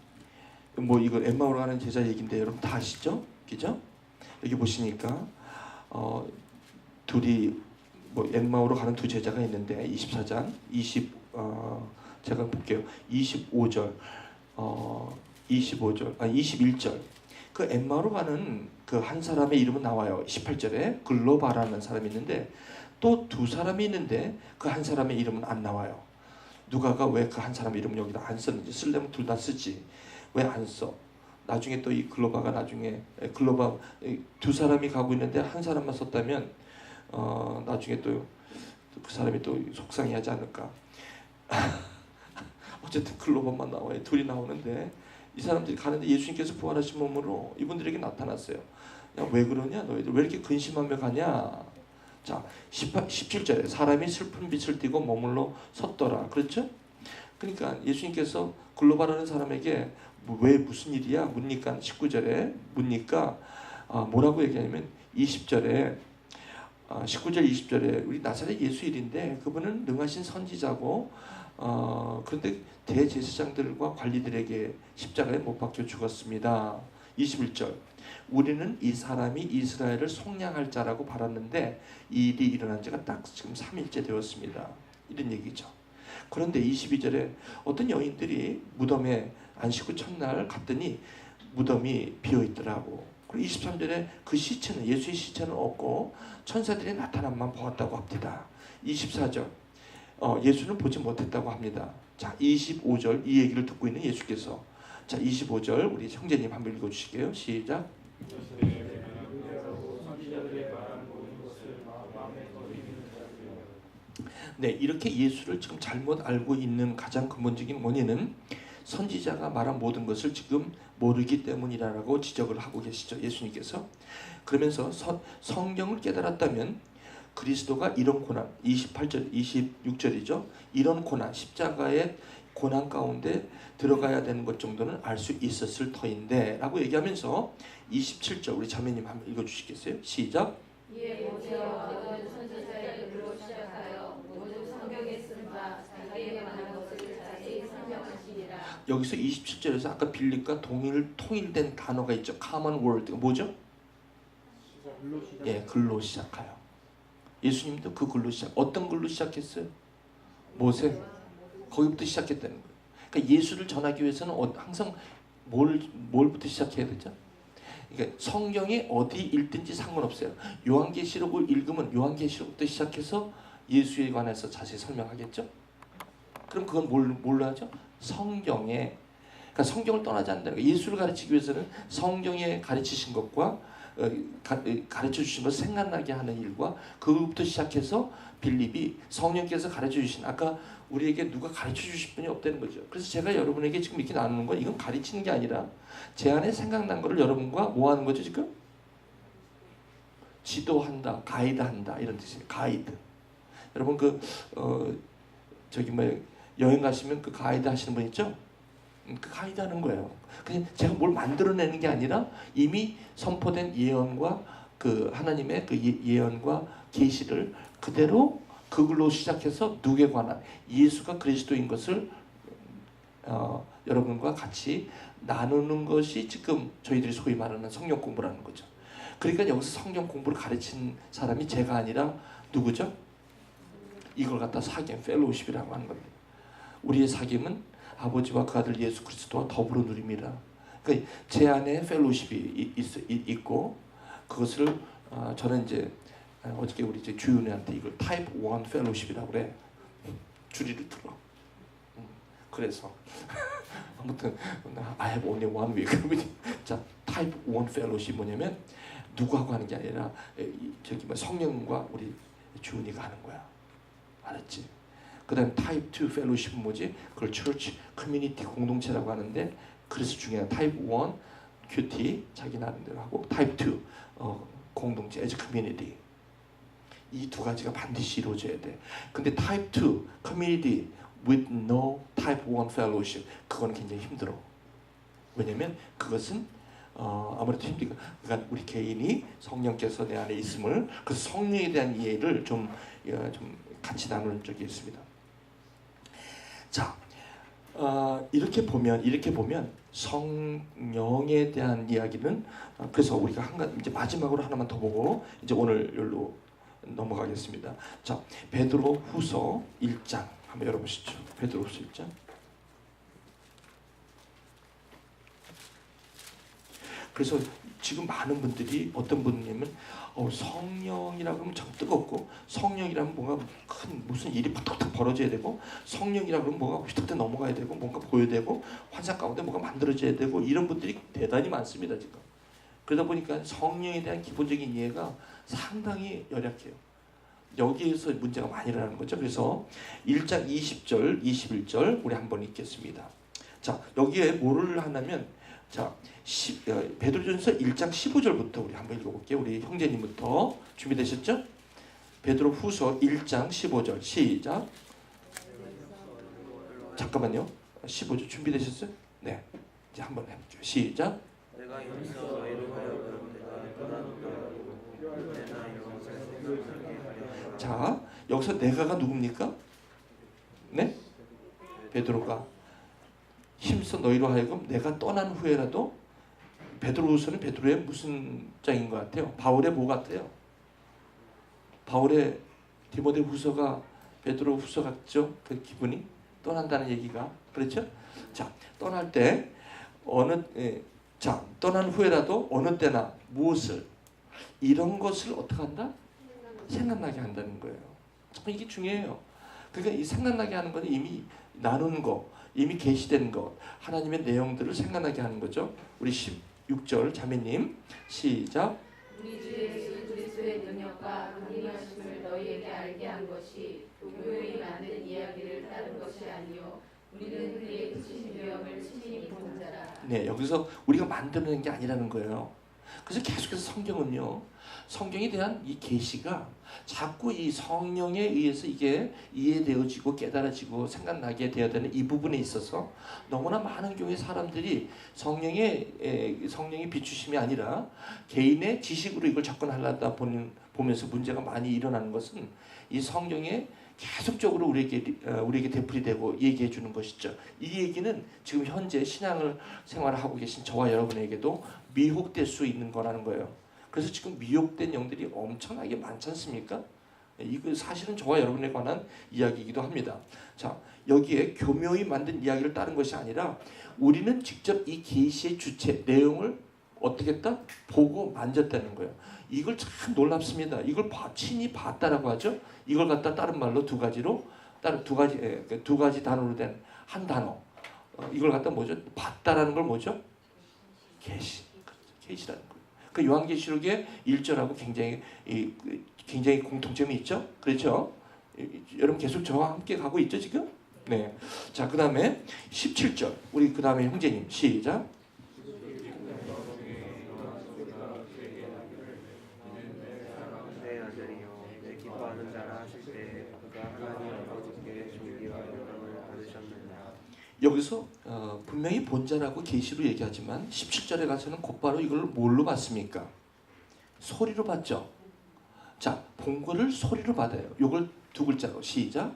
뭐 이거 엠마오로 가는 제자 얘기인데 여러분 다 아시죠? 그죠? 여기 보시니까 둘이 뭐 엠마오로 가는 두 제자가 있는데 24장 제가 볼게요. 25절 21절 그 엠마오로 가는 그 한 사람의 이름은 나와요. 18절에 글로바라는 사람이 있는데 또 두 사람이 있는데 그 한 사람의 이름은 안 나와요. 누가가 왜 그 한 사람 이름을 여기다 안 썼는지, 쓰려면 둘 다 쓰지 왜 안 써? 나중에 또 이 글로바가 나중에 글로바 두 사람이 가고 있는데 한 사람만 썼다면 나중에 또 그 사람이 또 속상해하지 않을까. 어쨌든 글로바만 나와요. 둘이 나오는데 이 사람들이 가는데 예수님께서 부활하신 몸으로 이분들에게 나타났어요. 야, 왜 그러냐? 너희들 왜 이렇게 근심하며 가냐? 자, 17절에 사람이 슬픈 빛을 띠고 머물러 섰더라. 그렇죠? 그러니까 예수님께서 글로바라는 사람에게 왜 무슨 일이야? 묻니까 19절에 묻니까 뭐라고 얘기하냐면 20절에 19절 20절에 우리 나사렛 예수 일인데 그분은 능하신 선지자고 그런데 대제사장들과 관리들에게 십자가에 못 박혀 죽었습니다. 21절 우리는 이 사람이 이스라엘을 속량할 자라고 바랐는데 이 일이 일어난 지가 딱 지금 3일째 되었습니다. 이런 얘기죠. 그런데 22절에 어떤 여인들이 무덤에 안식 후 첫날 갔더니 무덤이 비어있더라고. 그리고 23절에 그 시체는 예수의 시체는 없고 천사들이 나타남만 보았다고 합니다. 24절 예수는 보지 못했다고 합니다. 자, 25절 이 얘기를 듣고 있는 예수께서 자 25절 우리 형제님 한번 읽어주실게요. 시작. 네, 이렇게 예수를 지금 잘못 알고 있는 가장 근본적인 원인은 선지자가 말한 모든 것을 지금 모르기 때문이라고 지적을 하고 계시죠. 예수님께서. 그러면서 성경을 깨달았다면 그리스도가 이런 고난 28절 26절이죠. 이런 고난 십자가의 고난 가운데 들어가야 되는 것 정도는 알 수 있었을 터인데 라고 얘기하면서 27절 우리 자매님 한번 읽어주시겠어요? 시작. 이에 모세와 모든 선지자의 글로 시작하여 모든 성경에 쓴 바 자기에게 관한 것을 자세히 설명하시니라. 여기서 27절에서 아까 빌립과 통일된 단어가 있죠. common word 뭐죠? 예, 글로 시작해요. 예수님도 그 글로 어떤 글로 시작했어요? 모세. 거기부터 시작했다는 거예요. 그러니까 예수를 전하기 위해서는 항상 뭘부터 시작해야 되죠? 그러니까 성경이 어디 읽든지 상관없어요. 요한계시록을 읽으면 요한계시록부터 시작해서 예수에 관해서 자세히 설명하겠죠? 그럼 그건 뭘로 하죠? 성경에. 그러니까 성경을 떠나지 않는다는 거예요. 예수를 가르치기 위해서는 성경에 가르치신 것과 가르쳐 주신 것을 생각나게 하는 일과 그것부터 시작해서 빌립이 성령께서 가르쳐 주신 아까 우리에게 누가 가르쳐 주실 분이 없다는 거죠. 그래서 제가 여러분에게 지금 이렇게 나누는 건 이건 가르치는 게 아니라 제 안에 생각난 거를 여러분과 뭐 하는 거죠 지금? 지도한다, 가이드한다 이런 뜻이에요. 가이드. 여러분 여행 가시면 그 가이드 하시는 분 있죠? 그 가이드 하는 거예요. 그냥 제가 뭘 만들어내는 게 아니라 이미 선포된 예언과 그 하나님의 그 예언과 계시를 그대로 그걸로 시작해서 누구에 관한 예수가 그리스도인 것을 여러분과 같이 나누는 것이 지금 저희들이 소위 말하는 성경 공부라는 거죠. 그러니까 여기서 성경 공부를 가르친 사람이 제가 아니라 누구죠? 이걸 갖다 사귐, 펠로우십이라고 하는 겁니다. 우리의 사귐은 아버지와 그 아들 예수 그리스도와 더불어 누립니다. 그러니까 제 안에 펠로우십이 있고 그것을 저는 이제 어저께 우리 이제 주윤이한테 이걸 타입 1 펠로우십이라고 그래. 줄이를 틀어. 그래서 아무튼 I have only one week. 자, 타입 1 펠로십 뭐냐면 누구하고 하는 게 아니라 저기 뭐 성령과 우리 주은이가 하는 거야. 알았지? 그다음 타입 2 펠로십은 뭐지? 그걸 처치 커뮤니티 공동체라고 하는데 그래서 중요한 타입 1 큐티 자기 나름대로 하고 타입 2 공동체 as community. 이 두 가지가 반드시 이루어져야 돼. 근데 타입 2 community with no type 1 fellowship 그건 굉장히 힘들어. 왜냐면 그것은 아무래도 힘들까. 그러니까 우리 개인이 성령께서 내 안에 있음을 그 성령에 대한 이해를 좀 같이 나누는 적이 있습니다. 자, 이렇게 보면 성령에 대한 이야기는 그래서 우리가 이제 마지막으로 하나만 더 보고 이제 오늘 열로 넘어가겠습니다. 자, 베드로후서 1장 한번 열어보시죠. 베드로후서 1장. 그래서 지금 많은 분들이 어떤 분이냐면 성령이라고 하면 참 뜨겁고 성령이라면 뭔가 큰 무슨 일이 팍팍 벌어져야 되고 성령이라고 하면 뭔가 휘떡 넘어가야 되고 뭔가 보여야 되고 환상 가운데 뭔가 만들어져야 되고 이런 분들이 대단히 많습니다 지금. 그러다 보니까 성령에 대한 기본적인 이해가 상당히 열약해요. 여기에서 문제가 많이 일어나는 거죠. 그래서 1장 20절 21절 우리 한번 읽겠습니다. 자, 여기에 뭐를 하냐면 자, 베드로전서 1장 15절부터 우리 한번 읽어볼게요. 우리 형제님부터 준비되셨죠? 베드로후서 1장 15절 시작. 잠깐만요. 15절 준비되셨어요? 네. 이제 한번 해볼게요. 시작. 내가 힘써 너희를 하여금 내가 떠나는 거라고 내나 영생을 생각하게 하려. 자, 여기서 내가가 누굽니까? 네? 베드로가 힘써 너희로 하여금 내가 떠난 후에라도 베드로후서는 베드로의 무슨 장인 것 같아요? 바울의 뭐 같아요? 바울의 디모데후서가 베드로후서 같죠? 그 기분이 떠난다는 얘기가 그렇죠? 자, 떠날 때 떠난 후에라도 어느 때나 무엇을 이런 것을 어떻게 한다? 생각나게 한다는 거예요. 참 이게 중요해요. 그러니까 이 생각나게 하는 건 이미 나눈 거, 이미 계시된 것, 하나님의 내용들을 생각나게 하는 거죠. 우리 16절 자매님 시작. 우리 주 예수 그리스도의 능력과 강림하심을 너희에게 알게 한 것이 교묘히 만든 이야기를 따른 것이 아니요 우리는 그의 크신 명을 친히 본 자라. 네, 여기서 우리가 만드는 게 아니라는 거예요. 그래서 계속해서 성경에 대한 이 계시가 자꾸 이 성령에 의해서 이게 이해되어지고 깨달아지고 생각나게 되어야 되는 이 부분에 있어서 너무나 많은 교회 사람들이 성령의 비추심이 아니라 개인의 지식으로 이걸 접근하려다 보면서 문제가 많이 일어나는 것은 이 성령에 계속적으로 우리에게 되풀이되고 얘기해 주는 것이죠. 이 얘기는 지금 현재 신앙을 생활을 하고 계신 저와 여러분에게도 미혹될 수 있는 거라는 거예요. 그래서 지금 미혹된 영들이 엄청나게 많지 않습니까? 이거 사실은 저와 여러분에 관한 이야기이기도 합니다. 자, 여기에 교묘히 만든 이야기를 따른 것이 아니라 우리는 직접 이 계시의 주체 내용을 어떻게 했다? 보고 만졌다는 거예요. 이걸 참 놀랍습니다. 이걸 친히 봤다라고 하죠. 이걸 갖다 다른 말로 두 가지 단어로 된 한 단어. 이걸 갖다 뭐죠? 봤다라는 걸 뭐죠? 계시라는 거예요. 그 요한계시록의 1절하고 굉장히 공통점이 있죠. 그렇죠? 여러분 계속 저와 함께 가고 있죠 지금? 네. 자, 그 다음에 17절. 우리 그 다음에 형제님 시작. 내 아들이요 내 기뻐하는 자라 하실 때 그가 하나님 아버지께 존귀와 영광을 받으셨느냐. 여기서 분명히 본자라고 계시로 얘기하지만 17절에 가서는 곧바로 이걸 뭘로 받습니까? 소리로 받죠. 자, 본 거를 소리로 받아요. 이걸 두 글자로 시작.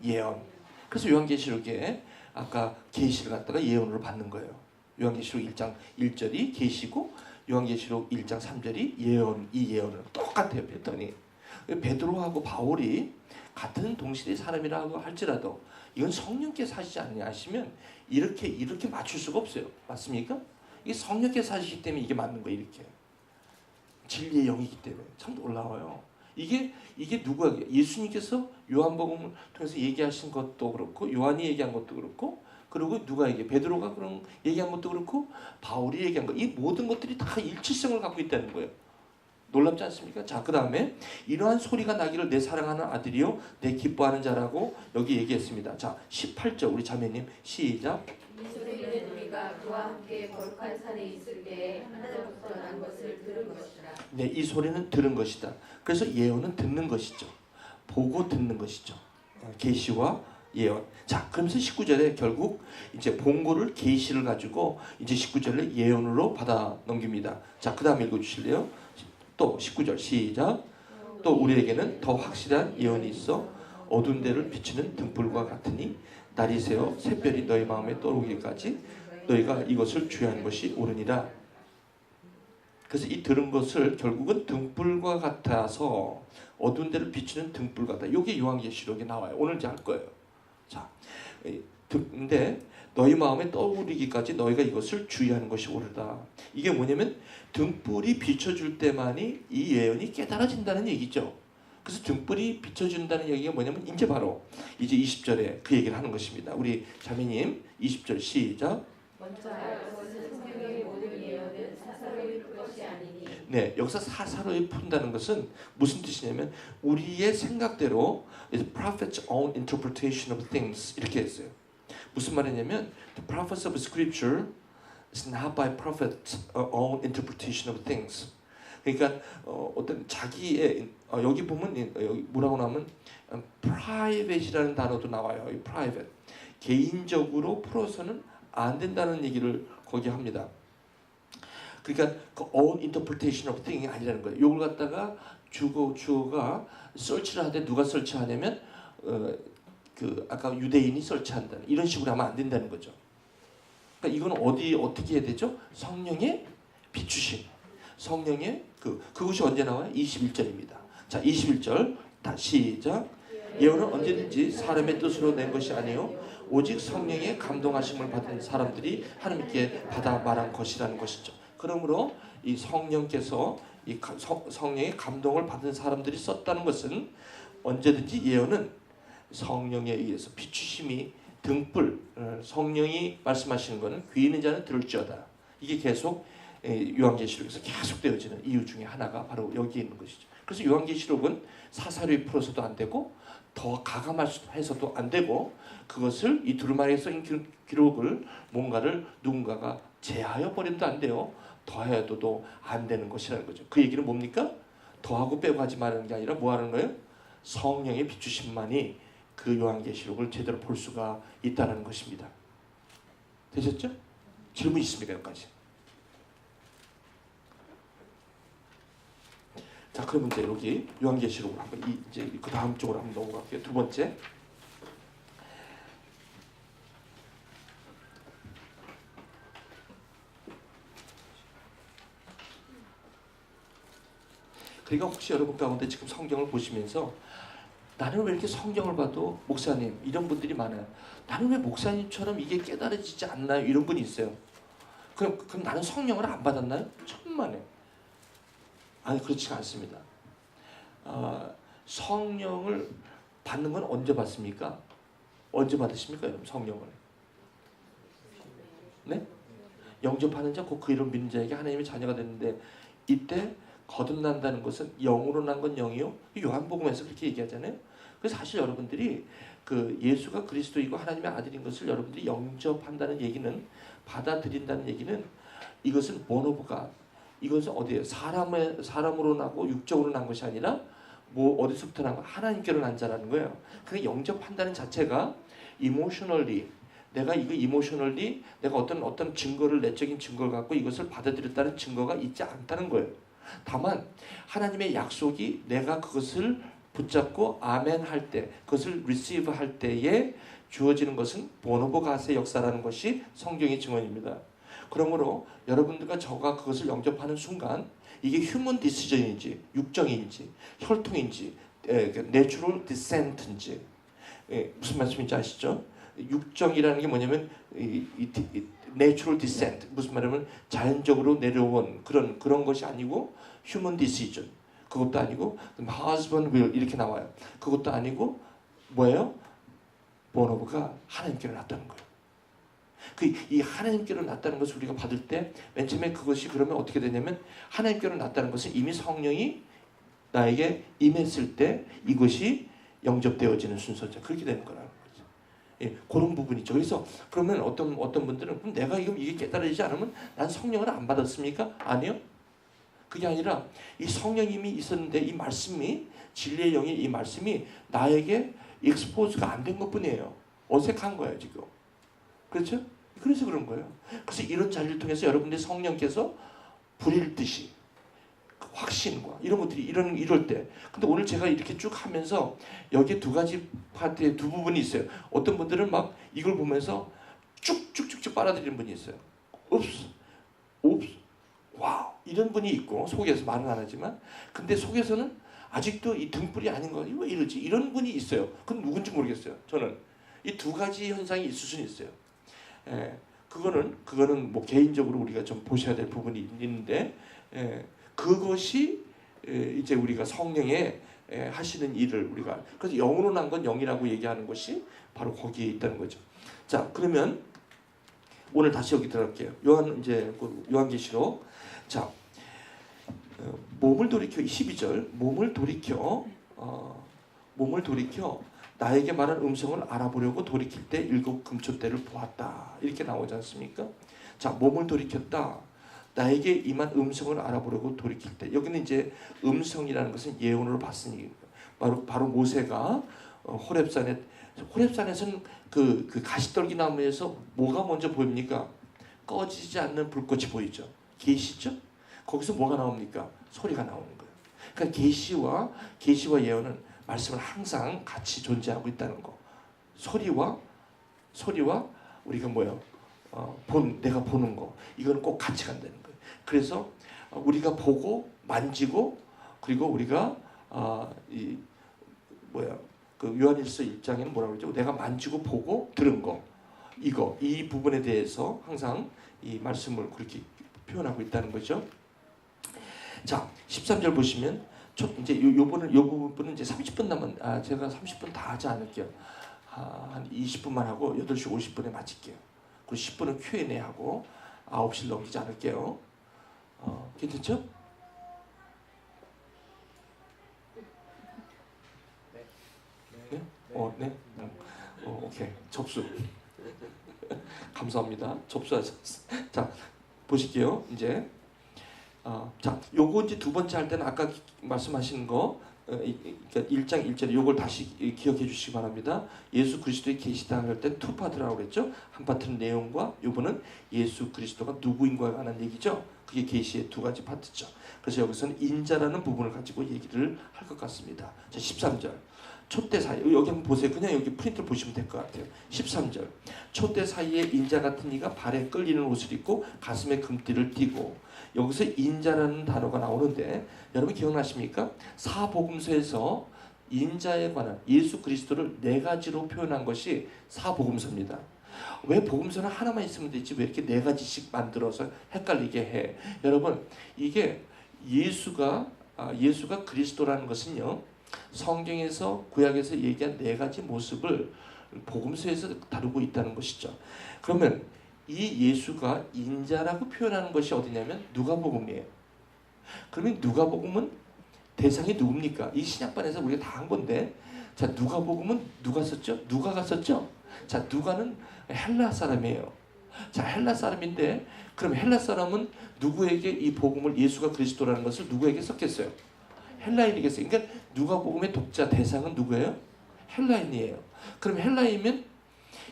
예언. 그래서 요한계시록에 아까 계시를 갖다가 예언으로 받는 거예요. 요한계시록 1장 1절이 계시고 요한계시록 1장 3절이 예언, 이 예언은 똑같아요. 패턴이. 베드로하고 바울이 같은 동시대의 사람이라고 할지라도 이건 성령께서 하시지 않으시면 이렇게 맞출 수가 없어요. 맞습니까? 이게 성령께서 하시기 때문에 이게 맞는 거예요. 이렇게 진리의 영이기 때문에 참 놀라워요. 이게 누가 예수님께서 요한복음을 통해서 얘기하신 것도 그렇고 요한이 얘기한 것도 그렇고 그리고 누가 베드로가 그런 얘기한 것도 그렇고 바울이 얘기한 것 이 모든 것들이 다 일치성을 갖고 있다는 거예요. 놀랍지 않습니까? 자, 그 다음에 이러한 소리가 나기를 내 사랑하는 아들이요 내 기뻐하는 자라고 여기 얘기했습니다. 자, 18절 우리 자매님 시작. 이 소리는 우리가 그와 함께 거룩한 산에 있을 때에 하나님부터 난 것을 들은 것이라. 네, 이 소리는 들은 것이다. 그래서 예언은 듣는 것이죠. 보고 듣는 것이죠. 계시와 예언. 자, 그러면서 19절에 결국 이제 본고를 계시를 가지고 이제 19절에 예언으로 받아 넘깁니다. 자, 그 다음 읽어주실래요? 또 19절 시작. 또 우리에게는 더 확실한 예언이 있어 어두운 데를 비추는 등불과 같으니 날이 새어 샛별이 너희 마음에 떠오르기까지 너희가 이것을 주의하는 것이 옳으니라. 그래서 이 들은 것을 결국은 등불과 같아서 어두운 데를 비추는 등불 같다. 이게 요한계시록에 나와요. 오늘 이제 할 거예요. 자, 근데 너희 마음에 떠오르기까지 너희가 이것을 주의하는 것이 옳으다. 이게 뭐냐면 등불이 비춰줄 때만이 이 예언이 깨달아진다는 얘기죠. 그래서 등불이 비춰준다는 얘기가 뭐냐면 이제 바로 이제 20절에 그 얘기를 하는 것입니다. 우리 자매님 20절 시작. 먼저 알 것은 성경의 모든 예언은 사사로이 풀 것이 아니니. 네, 여기서 사사로이 푼다는 것은 무슨 뜻이냐면 우리의 생각대로 prophet's own interpretation of things 이렇게 했어요. 무슨 말이냐면 the prophets of scripture is not by prophet's own interpretation of things. 그러니까 어떤 자기의 여기 보면 여기 뭐라고 나오면 private이라는 단어도 나와요. 이 private 개인적으로 풀어서는 안 된다는 얘기를 거기 합니다. 그러니까 그 own interpretation of thing이 아니라는 거예요. 이걸 갖다가 주어가 설치를 하되 누가 설치하냐면 그 아까 유대인이 설치한다는 이런 식으로 하면 안 된다는 거죠. 그러니까 이건 어떻게 해야 되죠? 성령의 비추심. 성령의 그것이 언제 나와요? 21절입니다. 자, 21절 다시 시작. 예언은 언제든지 사람의 뜻으로 낸 것이 아니요 오직 성령의 감동하심을 받은 사람들이 하나님께 받아 말한 것이라는 것이죠. 그러므로 이 성령께서 이 성령의 감동을 받은 사람들이 썼다는 것은 언제든지 예언은 성령에 의해서 비추심이 등불 성령이 말씀하시는 것은 귀 있는 자는 들을지어다. 이게 계속 요한계시록에서 계속 되어지는 이유 중에 하나가 바로 여기에 있는 것이죠. 그래서 요한계시록은 사사로이 풀어서도 안 되고 더 가감해서도 안 되고 그것을 이 두루마리에 써인 기록을 뭔가를 누군가가 제하여 버림도 안 돼요. 더해도 안 되는 것이라는 거죠. 그 얘기는 뭡니까? 더하고 빼고 하지 말라는 게 아니라 뭐 하는 거예요? 성령의 비추심만이 그 요한계시록을 제대로 볼 수가 있다는 것입니다. 되셨죠? 질문 있습니까? 여기까지. 자, 그러면 이제 여기 요한계시록으로 한번 이제 그 다음 쪽으로 한번 넘어갈게요. 두 번째. 그러니까 혹시 여러분 가운데 지금 성경을 보시면서 나는 왜 이렇게 성경을 봐도 목사님 이런 분들이 많아요. 나는 왜 목사님처럼 이게 깨달아지지 않나요? 이런 분이 있어요. 그럼 나는 성령을 안 받았나요? 천만에. 아니 그렇지가 않습니다. 성령을 받는 건 언제 받습니까? 언제 받으십니까 여러분 성령을? 네? 영접하는 자 곧 그 이름 믿는 자에게 하나님의 자녀가 되는데 이때 거듭난다는 것은 영으로 난 건 영이요. 요한복음에서 그렇게 얘기하잖아요. 그래서 사실 여러분들이 그 예수가 그리스도이고 하나님의 아들인 것을 여러분들이 영접한다는 얘기는 받아들인다는 얘기는 이것은 born of God. 이것은 어디에요? 사람으로 나고 육적으로 난 것이 아니라 뭐 어디서부터 난 거? 하나님께로 난 자라는 거예요. 그 영접한다는 자체가 emotionally 내가 이거 emotionally 내가 어떤 증거를 내적인 증거를 갖고 이것을 받아들였다는 증거가 있지 않다는 거예요. 다만 하나님의 약속이 내가 그것을 붙잡고 아멘 할 때 그것을 receive 할 때에 주어지는 것은 born of God의 역사라는 것이 성경의 증언입니다. 그러므로 여러분들과 저가 그것을 영접하는 순간 이게 human decision인지 육정인지 혈통인지 natural descent인지 무슨 말씀인지 아시죠? 육정이라는 게 뭐냐면 natural descent 무슨 말이냐면 자연적으로 내려온 그런 것이 아니고 human decision 그것도 아니고 husband will 이렇게 나와요. 그것도 아니고 뭐예요? born of가 하나님께로 났다는 거예요. 이 하나님께로 났다는 것을 우리가 받을 때 맨 처음에 그것이 그러면 어떻게 되냐면 하나님께로 났다는 것은 이미 성령이 나에게 임했을 때 이것이 영접되어지는 순서죠. 그렇게 되는 거라는 거죠. 예, 그런 부분이죠. 그래서 그러면 어떤 분들은 그럼 내가 이게 깨달아지지 않으면 난 성령을 안 받았습니까? 아니요. 그게 아니라 이 성령님이 있었는데 이 말씀이 진리의 영이 이 말씀이 나에게 익스포즈가 안 된 것뿐이에요. 어색한 거예요 지금. 그렇죠? 그래서 그런 거예요. 그래서 이런 자리를 통해서 여러분들이 성령께서 불일 듯이 확신과 이런 것들이 이럴 때. 근데 오늘 제가 이렇게 쭉 하면서 여기에 두 가지 파트에 두 부분이 있어요. 어떤 분들은 막 이걸 보면서 쭉쭉쭉쭉 빨아들이는 분이 있어요. 옵스, 와우 이런 분이 있고 속에서 말은 안 하지만 근데 속에서는 아직도 이 등불이 아닌 거 왜 이러지? 이런 분이 있어요. 그건 누군지 모르겠어요. 저는 이 두 가지 현상이 있을 수는 있어요. 예, 그거는 뭐 개인적으로 우리가 좀 보셔야 될 부분이 있는데 그것이 이제 우리가 성령의 하시는 일을 우리가 그래서 영으로 난 건 영이라고 얘기하는 것이 바로 거기에 있다는 거죠. 자 그러면 오늘 다시 여기 들어갈게요. 요한계시록 자 몸을 돌이켜 12절 몸을 돌이켜 나에게 말한 음성을 알아보려고 돌이킬 때 7 금초대를 보았다 이렇게 나오지 않습니까? 자 몸을 돌이켰다 나에게 임한 음성을 알아보려고 돌이킬 때 여기는 이제 음성이라는 것은 예언으로 봤으니 바로 모세가 호렙산에서는 그 가시떨기 나무에서 뭐가 먼저 보입니까? 꺼지지 않는 불꽃이 보이죠. 계시죠? 거기서 뭐가 나옵니까? 소리가 나오는 거예요. 그러니까 계시와 예언은 말씀은 항상 같이 존재하고 있다는 거. 소리와 우리가 뭐예요? 내가 보는 거. 이건 꼭 같이 간다는 거예요. 그래서 우리가 보고 만지고 그리고 우리가 그 요한일서 1장에는 뭐라고 그러죠? 내가 만지고 보고 들은 거. 이 부분에 대해서 항상 이 말씀을 그렇게 표현하고 있다는 거죠. 자, 13절 보시면 이제 요 부분은 이제 30분 남은 제가 30분 다 하지 않을게요. 한 20분만 하고 8시 50분에 마칠게요. 그리고 10분은 Q&A 하고 9시를 넘기지 않을게요. 괜찮죠? 네? 네? 오케이. 접수. 감사합니다. 접수하셨어요. 자, 보실게요. 이제 자, 요거 이제 두 번째 할 때는 아까 말씀하신 거 그러니까 1장 1절에 요걸 다시 기억해 주시기 바랍니다. 예수 그리스도의 계시다 할 때 투 파트라고 그랬죠. 한 파트는 내용과 요거는 예수 그리스도가 누구인가에 관한 얘기죠. 그게 계시의 두 가지 파트죠. 그래서 여기서는 인자라는 부분을 가지고 얘기를 할 것 같습니다. 자, 13절. 촛대 사이 여기 한번 보세요. 그냥 여기 프린트를 보시면 될 것 같아요. 13절. 촛대 사이에 인자 같은 이가 발에 끌리는 옷을 입고 가슴에 금띠를 띠고 여기서 인자라는 단어가 나오는데 여러분 기억나십니까? 사복음서에서 인자에 관한 예수 그리스도를 네 가지로 표현한 것이 사복음서입니다. 왜 복음서는 하나만 있으면 되지 왜 이렇게 네 가지씩 만들어서 헷갈리게 해? 여러분 이게 예수가 그리스도라는 것은요. 성경에서 구약에서 얘기한 네 가지 모습을 복음서에서 다루고 있다는 것이죠. 그러면 이 예수가 인자라고 표현하는 것이 어디냐면 누가복음이에요. 그러면 누가복음은 대상이 누굽니까? 이 신약반에서 우리가 다 한 건데 자 누가복음은 누가 썼죠? 누가가 썼죠? 자 누가는 헬라 사람이에요. 자 헬라 사람인데 그럼 헬라 사람은 누구에게 이 복음을 예수가 그리스도라는 것을 누구에게 썼겠어요? 헬라인이겠어요. 그러니까 누가복음의 독자 대상은 누구예요? 헬라인이에요. 그럼 헬라인이면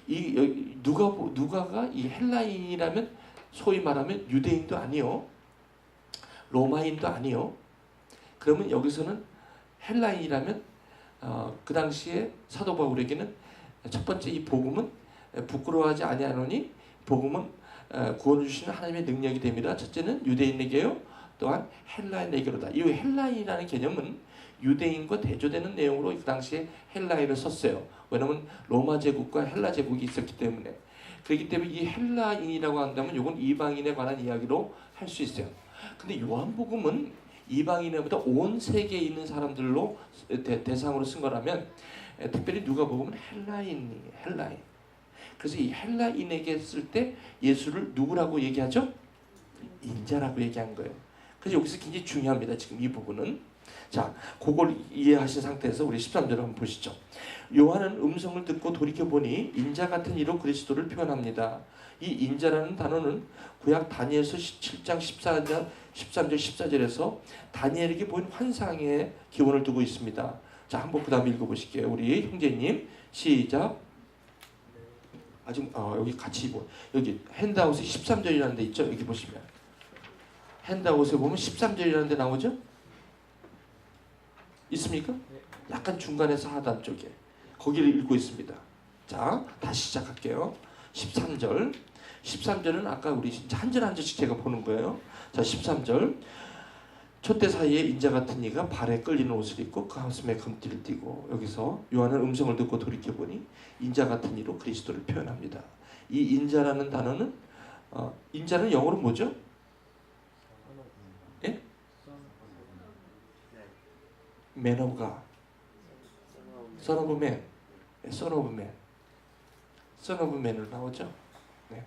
이 누가가 이 헬라인이라면 소위 말하면 유대인도 아니요, 로마인도 아니요. 그러면 여기서는 헬라인이라면 그 당시에 사도 바울에게는 첫 번째 이 복음은 부끄러워하지 아니하노니 복음은 구원을 주시는 하나님의 능력이 됩니다. 첫째는 유대인에게요. 또한 헬라인에게로다. 이 헬라인이라는 개념은 유대인과 대조되는 내용으로 그 당시에 헬라인을 썼어요. 왜냐하면 로마 제국과 헬라 제국이 있었기 때문에. 그렇기 때문에 이 헬라인이라고 한다면 이건 이방인에 관한 이야기로 할 수 있어요. 근데 요한복음은 이방인보다 온 세계에 있는 사람들로 대상으로 쓴 거라면 특별히 누가 보면 헬라인. 그래서 이 헬라인에게 쓸 때 예수를 누구라고 얘기하죠? 인자라고 얘기한 거예요. 그래서 여기서 굉장히 중요합니다. 지금 이 부분은. 자, 그걸 이해하신 상태에서 우리 13절을 한번 보시죠. 요한은 음성을 듣고 돌이켜보니 인자 같은 이로 그리스도를 표현합니다. 이 인자라는 단어는 구약 다니엘서 17장 13절 14절에서 다니엘에게 보인 환상의 기원을 두고 있습니다. 자, 한번 그 다음에 읽어보실게요. 우리 형제님 시작. 아직 여기 같이 여기 핸드아웃에 13절이라는 데 있죠. 여기 보시면 핸드아웃에 보면 13절이라는 데 나오죠. 있습니까? 약간 중간에서 하단 쪽에 거기를 읽고 있습니다. 자, 다시 시작할게요. 13절은 아까 우리 진짜 한 절 한 절씩 제가 보는 거예요. 자, 13절. 촛대 사이에 인자 같은 이가 발에 끌리는 옷을 입고 가슴에 금띠를 띠고, 여기서 요한은 음성을 듣고 돌이켜보니 인자 같은 이로 그리스도를 표현합니다. 이 인자라는 단어는 인자는 영어로 뭐죠? 예? Man of God, Son of Man, Son of Man, Son of Man으로 나오죠. 네.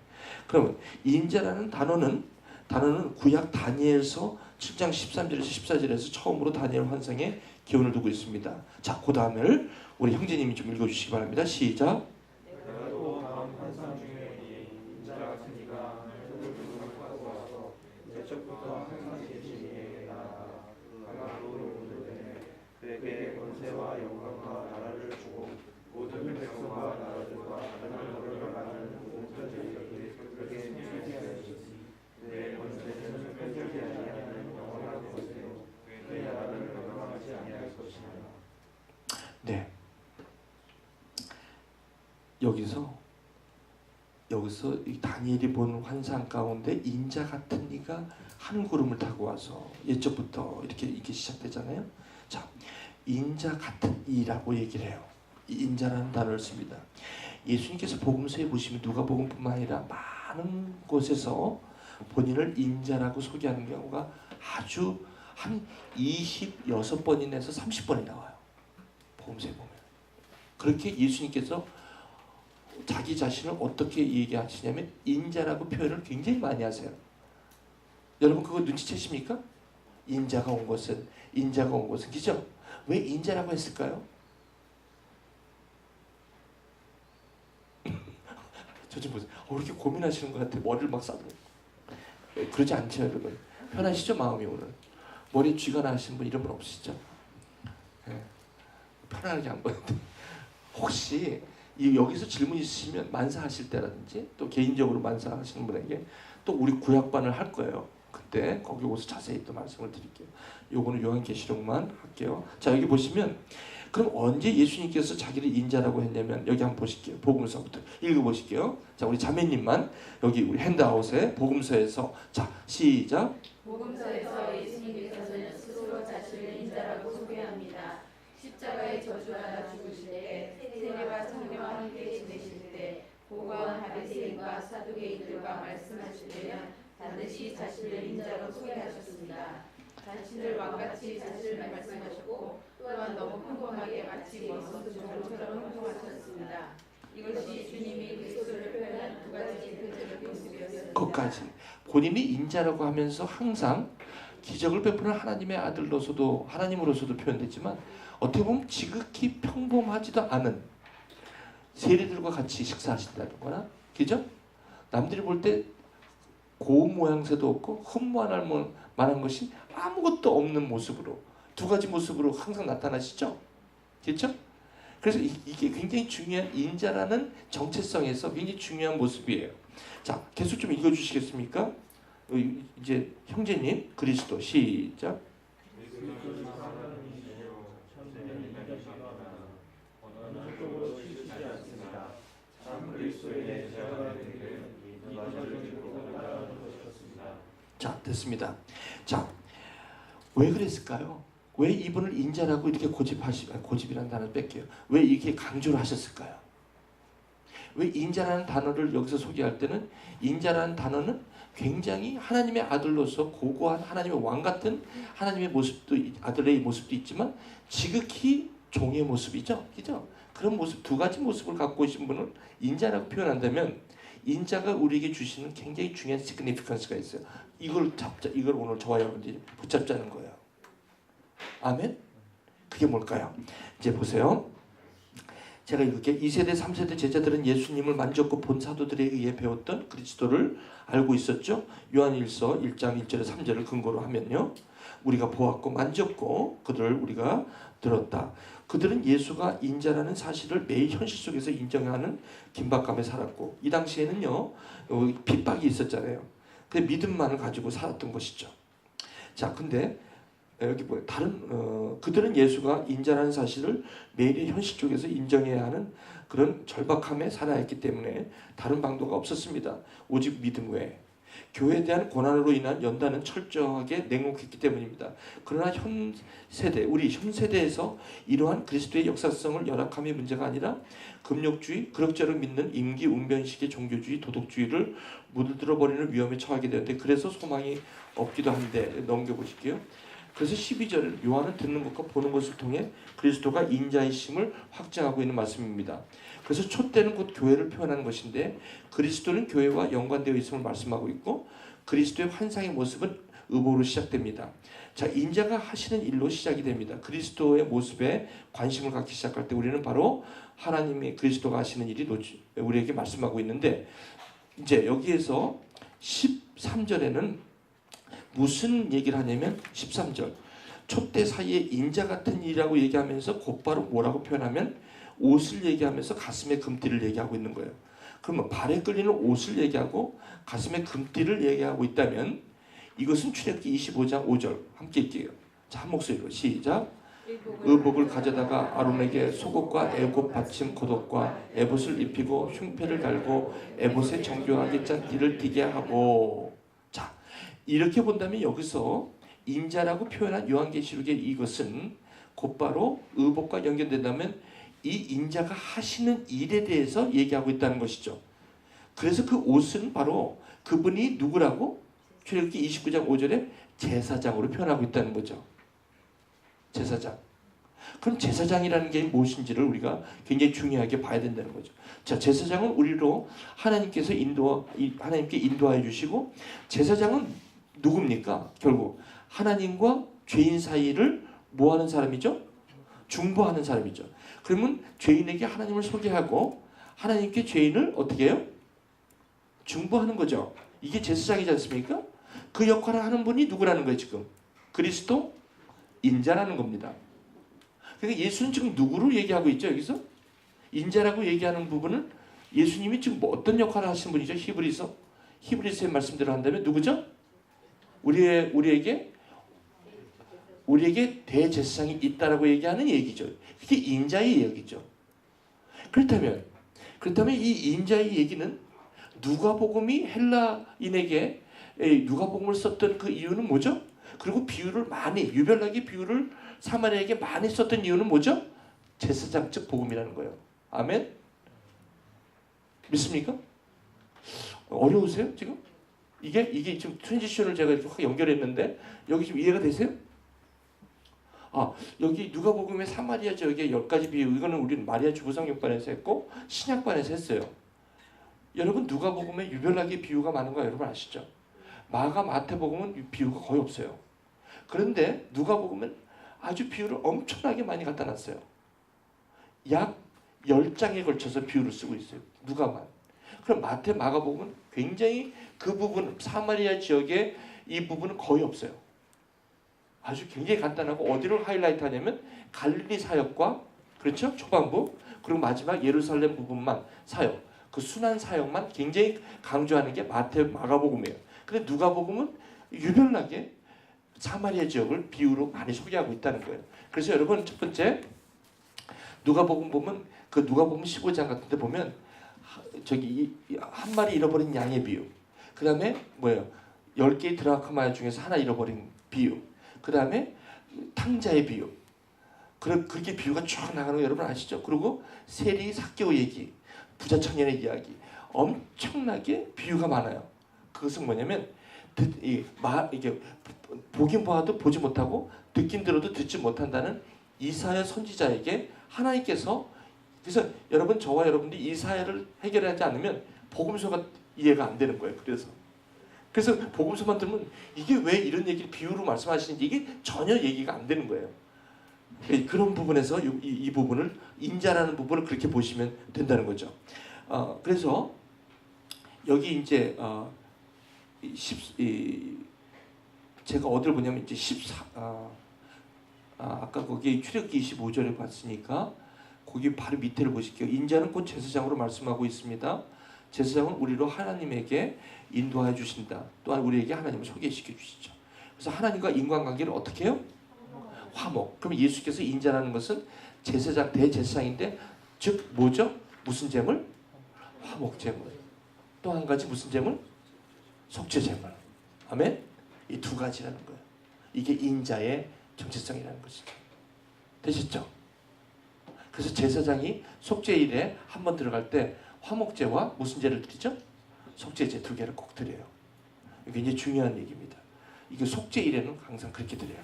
그러면 인자라는 단어는 구약 다니엘서 7장 13절에서 14절에서 처음으로 다니엘 환상에 기원을 두고 있습니다. 자, 그 다음을 우리 형제님이 좀 읽어주시기 바랍니다. 시작. 내가 또 다음 환상 중에 인자 같은 이가 하늘을 갖고 와서 옛적부터 항상 계신 이에게 나아가 그가 오르되 그에게 권세와 영광과 나라를 주고 모든 백성과 나라들과 하나님을 아는 모든 자들에게 그렇게 편지하였으니 내 권세는 편지하지 아니하는 영원한 권세요 내 나라는 멸망하지 아니할 것이니라. 네. 여기서 이 다니엘이 본 환상 가운데 인자 같은 이가 한 구름을 타고 와서 옛적부터 이렇게 시작되잖아요. 자, 인자 같은 이라고 얘기를 해요. 이 인자라는 단어를 씁니다. 예수님께서 복음서에 보시면 누가복음뿐만 아니라 많은 곳에서 본인을 인자라고 소개하는 경우가 아주 한 26번이나 해서 30번이 나와요. 복음서에 보면. 그렇게 예수님께서 자기 자신을 어떻게 얘기하시냐면 인자라고 표현을 굉장히 많이 하세요. 여러분 그거 눈치채십니까? 인자가 온 것은 그죠? 왜 인자라고 했을까요? 저 좀 보세요. 이렇게 고민하시는 것 같아요. 머리를 막 싸도. 그러지 않죠, 여러분. 편하시죠, 마음이 오늘. 머리에 쥐가 나시는 분 이런 분 없으시죠? 네. 편하게 한 건데. 혹시 여기서 질문 있으시면 만사하실 때라든지 또 개인적으로 만사하시는 분에게 또 우리 구약반을 할 거예요. 그때 거기 오서 자세히 또 말씀을 드릴게요. 요거는 요한계시록만 할게요. 자, 여기 보시면 그럼 언제 예수님께서 자기를 인자라고 했냐면 여기 한번 보실게요. 복음서부터 읽어보실게요. 자, 우리 자매님만 여기 우리 핸드아웃에 복음서에서 자, 시작. 복음서에서 예수님께서는 스스로 자신을 인자라고 소개합니다. 십자가에 저주받아 죽으실 때 세례와 성령과 함께 지내실 때 보건 바리새인과 사두개인들과 말씀하실 때면 반드시 자신을 인자로 소개하셨습니다. 자신을 왕같이 자신을 말씀하셨고 또한 너무 평범하게 마치 원수처럼 행동하셨습니다. 이것이 주님이 그리스도를 표현한 두 가지 대표적인 모습이었습니다. 거기까지 본인이 인자라고 하면서 항상 기적을 베푸는 하나님의 아들로서도 하나님으로서도 표현되지만 어떻게 보면 지극히 평범하지도 않은 세리들과 같이 식사하신다는 거나, 그죠? 남들이 볼 때 고운 모양새도 없고 흠모할 만한 것이 아무것도 없는 모습으로 두 가지 모습으로 항상 나타나시죠? 그렇죠? 그래서 이게 굉장히 중요한 인자라는 정체성에서 굉장히 중요한 모습이에요. 자, 계속 좀 읽어주시겠습니까? 이제 형제님 그리스도 시작. 자, 됐습니다. 자, 왜 그랬을까요? 왜 이분을 인자라고 이렇게 고집이라는 단어를 뺄게요. 왜 이렇게 강조를 하셨을까요? 왜 인자라는 단어를 여기서 소개할 때는 인자라는 단어는 굉장히 하나님의 아들로서 고고한 하나님의 왕 같은 하나님의 모습도 아들의 모습도 있지만 지극히 종의 모습이죠. 그죠? 그런 모습 두 가지 모습을 갖고 계신 분을 인자라고 표현한다면 인자가 우리에게 주시는 굉장히 중요한 시그니피컨스가 있어요. 이걸 오늘 저와 여러분들이 붙잡자는 거예요. 아멘? 그게 뭘까요? 이제 보세요. 제가 이렇게 2세대 3세대 제자들은 예수님을 만졌고 본 사도들에 의해 배웠던 그리스도를 알고 있었죠. 요한일서 1장 1절에 3절을 근거로 하면요. 우리가 보았고 만졌고 그들을 우리가 들었다. 그들은 예수가 인자라는 사실을 매일 현실 속에서 인정하는 긴박감에 살았고 이 당시에는요. 핍박이 있었잖아요. 그 믿음만을 가지고 살았던 것이죠. 자, 근데 여기 뭐예요? 그들은 예수가 인자라는 사실을 매일의 현실 쪽에서 인정해야 하는 그런 절박함에 살아야 했기 때문에 다른 방도가 없었습니다. 오직 믿음 외에. 교회에 대한 고난으로 인한 연단은 철저하게 냉혹했기 때문입니다. 그러나 우리 현 세대에서 이러한 그리스도의 역사성을 열악함의 문제가 아니라 금욕주의, 그럭저럭 믿는 임기응변식의 종교주의, 도덕주의를 물들어버리는 위험에 처하게 되는데 그래서 소망이 없기도 한데 넘겨보실게요. 그래서 12절 요한은 듣는 것과 보는 것을 통해 그리스도가 인자이심을 확증하고 있는 말씀입니다. 그래서 촛대는 곧 교회를 표현하는 것인데 그리스도는 교회와 연관되어 있음을 말씀하고 있고 그리스도의 환상의 모습은 의복으로 시작됩니다. 자, 인자가 하시는 일로 시작이 됩니다. 그리스도의 모습에 관심을 갖기 시작할 때 우리는 바로 하나님이 그리스도가 하시는 일이 우리에게 말씀하고 있는데 이제 여기에서 13절에는 무슨 얘기를 하냐면 13절 촛대 사이에 인자 같은 일이라고 얘기하면서 곧바로 뭐라고 표현하면 옷을 얘기하면서 가슴에 금띠를 얘기하고 있는 거예요. 그러면 발에 끌리는 옷을 얘기하고 가슴에 금띠를 얘기하고 있다면 이것은 출애굽기 25장 5절 함께 읽게요. 자, 한 목소리로 시작. 의복을 가져다가 아론에게 속옷과 에봇 받침 겉옷과 에봇을 입히고 흉패를 달고 에봇에 정교하게 짠 띠를 띠게 하고. 자, 이렇게 본다면 여기서 인자라고 표현한 요한계시록의 이것은 곧바로 의복과 연결된다면 이 인자가 하시는 일에 대해서 얘기하고 있다는 것이죠. 그래서 그 옷은 바로 그분이 누구라고? 출애굽기 29장 5절에 제사장으로 표현하고 있다는 거죠. 제사장. 그럼 제사장이라는 게 무엇인지를 우리가 굉장히 중요하게 봐야 된다는 거죠. 자, 제사장은 우리로 하나님께 인도하여 주시고 제사장은 누굽니까? 결국 하나님과 죄인 사이를 뭐하는 사람이죠? 중보하는 사람이죠. 그러면 죄인에게 하나님을 소개하고 하나님께 죄인을 어떻게 해요? 중보하는 거죠. 이게 제사장이지 않습니까? 그 역할을 하는 분이 누구라는 거예요 지금? 그리스도 인자라는 겁니다. 그러니까 예수는 지금 누구로 얘기하고 있죠 여기서? 인자라고 얘기하는 부분은 예수님이 지금 뭐 어떤 역할을 하시는 분이죠? 히브리서의 말씀대로 한다면 누구죠? 우리에게 대제사장이 있다라고 얘기하는 얘기죠. 그게 인자의 얘기죠. 그렇다면 이 인자의 얘기는 누가복음이 헬라인에게 누가복음을 썼던 그 이유는 뭐죠? 그리고 유별나게 비유를 사마리아에게 많이 썼던 이유는 뭐죠? 제사장적 복음이라는 거예요. 아멘? 믿습니까? 어려우세요 지금? 이게 지금 트랜지션을 제가 이렇게 연결했는데 여기 좀 이해가 되세요? 여기 누가복음의 사마리아 지역의 10가지 비유 이거는 우리는 마리아 주보성경반에서 했고 신약반에서 했어요. 여러분 누가복음에 유별나게 비유가 많은 거 여러분 아시죠? 마가 마태복음은 비유가 거의 없어요. 그런데 누가복음은 아주 비유를 엄청나게 많이 갖다 놨어요. 약 10장에 걸쳐서 비유를 쓰고 있어요. 누가만. 그럼 마태 마가복음은 굉장히 그 부분 사마리아 지역에 이 부분은 거의 없어요. 아주 굉장히 간단하고 어디를 하이라이트 하냐면 갈릴리 사역과 그렇죠? 초반부 그리고 마지막 예루살렘 부분만 사역 그 순환 사역만 굉장히 강조하는 게 마태 마가복음이에요. 근데 누가복음은 유별나게 사마리아 지역을 비유로 많이 소개하고 있다는 거예요. 그래서 여러분 첫 번째 누가복음 보면 그 누가복음 15장 같은 데 보면 저기 한 마리 잃어버린 양의 비유 그 다음에 뭐예요? 10개의 드라크마 중에서 하나 잃어버린 비유 그 다음에 탕자의 비유 그렇게 비유가 쭉 나가는 거 여러분 아시죠? 그리고 세리 삭개오 얘기 부자 청년의 이야기, 엄청나게 비유가 많아요. 그것은 뭐냐면 이게 보긴 보아도 보지 못하고 듣긴 들어도 듣지 못한다는 이사야 선지자에게 하나님께서, 그래서 여러분, 저와 여러분들이 이사야를 해결하지 않으면 복음서가 이해가 안 되는 거예요. 그래서 복음서만 들으면 이게 왜 이런 얘기를 비유로 말씀하시는지 이게 전혀 얘기가 안 되는 거예요. 그런 부분에서 이 부분을, 인자라는 부분을 그렇게 보시면 된다는 거죠. 그래서 여기 이제 제가 어디를 보냐면 이제 14 아까 거기 출애굽기 25절에 봤으니까 거기 바로 밑에를 보실게요. 인자는 곧 제사장으로 말씀하고 있습니다. 제사장은 우리로 하나님에게 인도하여 주신다. 또한 우리에게 하나님을 소개시켜 주시죠. 그래서 하나님과 인간관계를 어떻게 해요? 화목. 그럼 예수께서 인자라는 것은 제사장, 대제사장인데, 즉 뭐죠? 무슨 제물? 화목 제물. 또 한 가지 무슨 제물? 속죄 제물. 아멘. 이 두 가지라는 거예요. 이게 인자의 정체성이라는 것이죠. 되셨죠? 그래서 제사장이 속죄일에 한 번 들어갈 때 화목제와 무슨 제를 드리죠? 속죄제 두 개를 꼭 드려요. 이게 굉장히 중요한 얘기입니다. 이게 속죄일에는 항상 그렇게 드려요.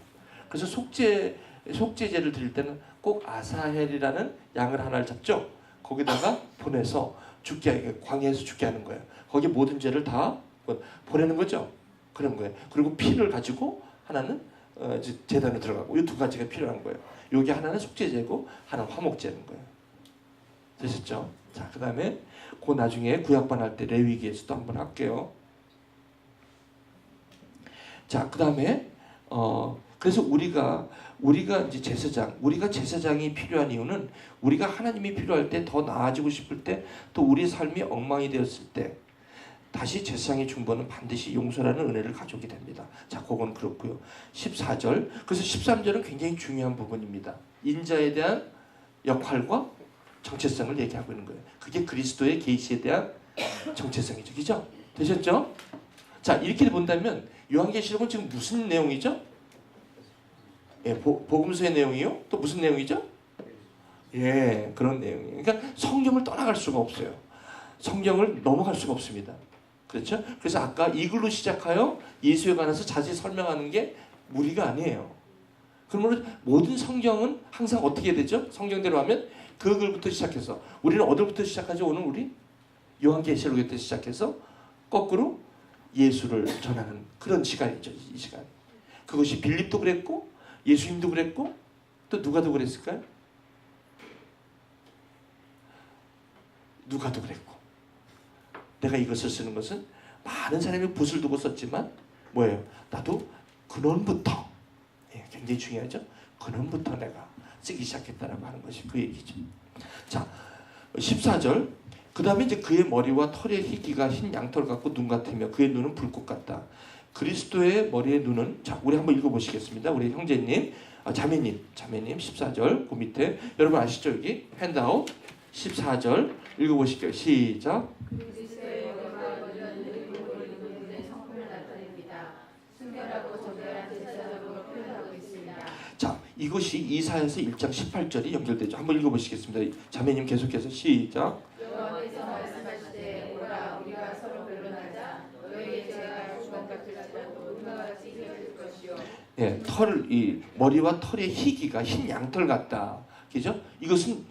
그래서 속죄제를 드릴 때는 꼭 아사헬이라는 양을 하나를 잡죠. 거기다가 보내서 죽게 하게, 광야에서 죽게 하는 거예요. 거기 모든 죄를 다 보내는 거죠. 그런 거예요. 그리고 피를 가지고 하나는 제단에 들어가고, 이 두 가지가 필요한 거예요. 여기 하나는 속죄제고 하나는 화목제는 거예요. 되셨죠? 자, 그 다음에 그 나중에 구약반 할 때 레위기에서도 한번 할게요. 자, 그 다음에 그래서 우리가 이제 제사장, 우리가 제사장이 필요한 이유는 우리가 하나님이 필요할 때, 더 나아지고 싶을 때, 또 우리의 삶이 엉망이 되었을 때 다시 제사장의 중보는 반드시 용서라는 은혜를 가져오게 됩니다. 자, 그건 그렇고요. 14절. 그래서 13절은 굉장히 중요한 부분입니다. 인자에 대한 역할과 정체성을 얘기하고 있는 거예요. 그게 그리스도의 계시에 대한 정체성이죠. 그죠? 되셨죠? 자, 이렇게 본다면 요한계시록은 지금 무슨 내용이죠? 예, 복음서의 내용이요? 또 무슨 내용이죠? 예, 그런 내용이에요. 그러니까 성경을 떠나갈 수가 없어요. 성경을 넘어갈 수가 없습니다. 그렇죠? 그래서 아까 이글로 시작하여 예수에 관해서 자세히 설명하는 게 무리가 아니에요. 그러면 모든 성경은 항상 어떻게 되죠? 성경대로 하면 그 글부터 시작해서, 우리는 어디부터 시작하죠? 오늘 우리 요한계시록부터 시작해서 거꾸로 예수를 전하는 그런 시간이죠. 이 시간. 그것이 빌립도 그랬고 예수님도 그랬고 또 누가도 그랬을까요? 누가도 그랬고. 내가 이것을 쓰는 것은 많은 사람이 붓을 두고 썼지만 뭐예요? 나도 근원부터, 굉장히 중요하죠? 근원부터 내가 쓰기 시작했다라고 하는 것이 그 얘기죠. 자, 14절. 그 다음에 이제 그의 머리와 털의 희기가 흰 양털 같고 눈 같으며 그의 눈은 불꽃 같다. 그리스도의 머리의 눈은, 자, 우리 한번 읽어보시겠습니다. 우리 형제님, 자매님 14절 그 밑에 여러분 아시죠? 여기 핸드아웃 14절 읽어보실게요. 시작. 그리스도의 머리와 눈은 눈의 성품을 나타냅니다. 순결하고 정결한 제사장으로 표현하고 있습니다. 자, 이것이 이사야서 1장 18절이 연결되죠. 한번 읽어보시겠습니다. 자매님 계속해서 시작. 여호와께서 말씀하시되 오라 우리가 서로 변론하자. 너희의 죄가 주먹 같을지라도 눈과 같이 이겨질 것이요. 예, 이 머리와 털의 희기가 흰 양털 같다. 그죠? 이것은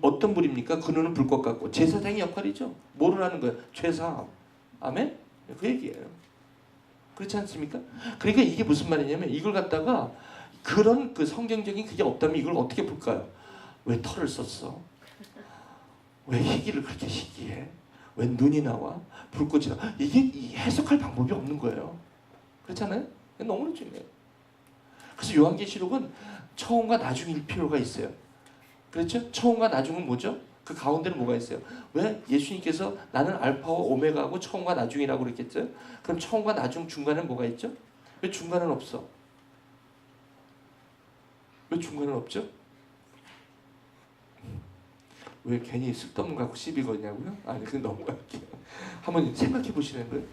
어떤 불입니까? 그 눈은 불꽃 같고 제사장의 역할이죠. 뭐를 하는 거예요? 죄사함. 아멘? 그 얘기예요. 그렇지 않습니까? 그러니까 이게 무슨 말이냐면 이걸 갖다가 그런 그 성경적인 그게 없다면 이걸 어떻게 볼까요? 왜 털을 썼어? 왜 희기를 그렇게 희기해? 왜 눈이 나와? 불꽃이 나와? 이게 해석할 방법이 없는 거예요. 그렇잖아요? 너무 중요해요. 그래서 요한계시록은 처음과 나중일 필요가 있어요. 그렇죠? 처음과 나중은 뭐죠? 그 가운데는 뭐가 있어요? 왜 예수님께서 나는 알파와 오메가고 처음과 나중이라고 그랬겠죠? 그럼 처음과 나중 중간에는 뭐가 있죠? 왜 중간은 없어? 왜 중간은 없죠? 왜 괜히 쓸데없는 거 갖고 시비 거냐고요? 아니, 그냥 넘어갈게요. 한번 생각해 보시는 거예요.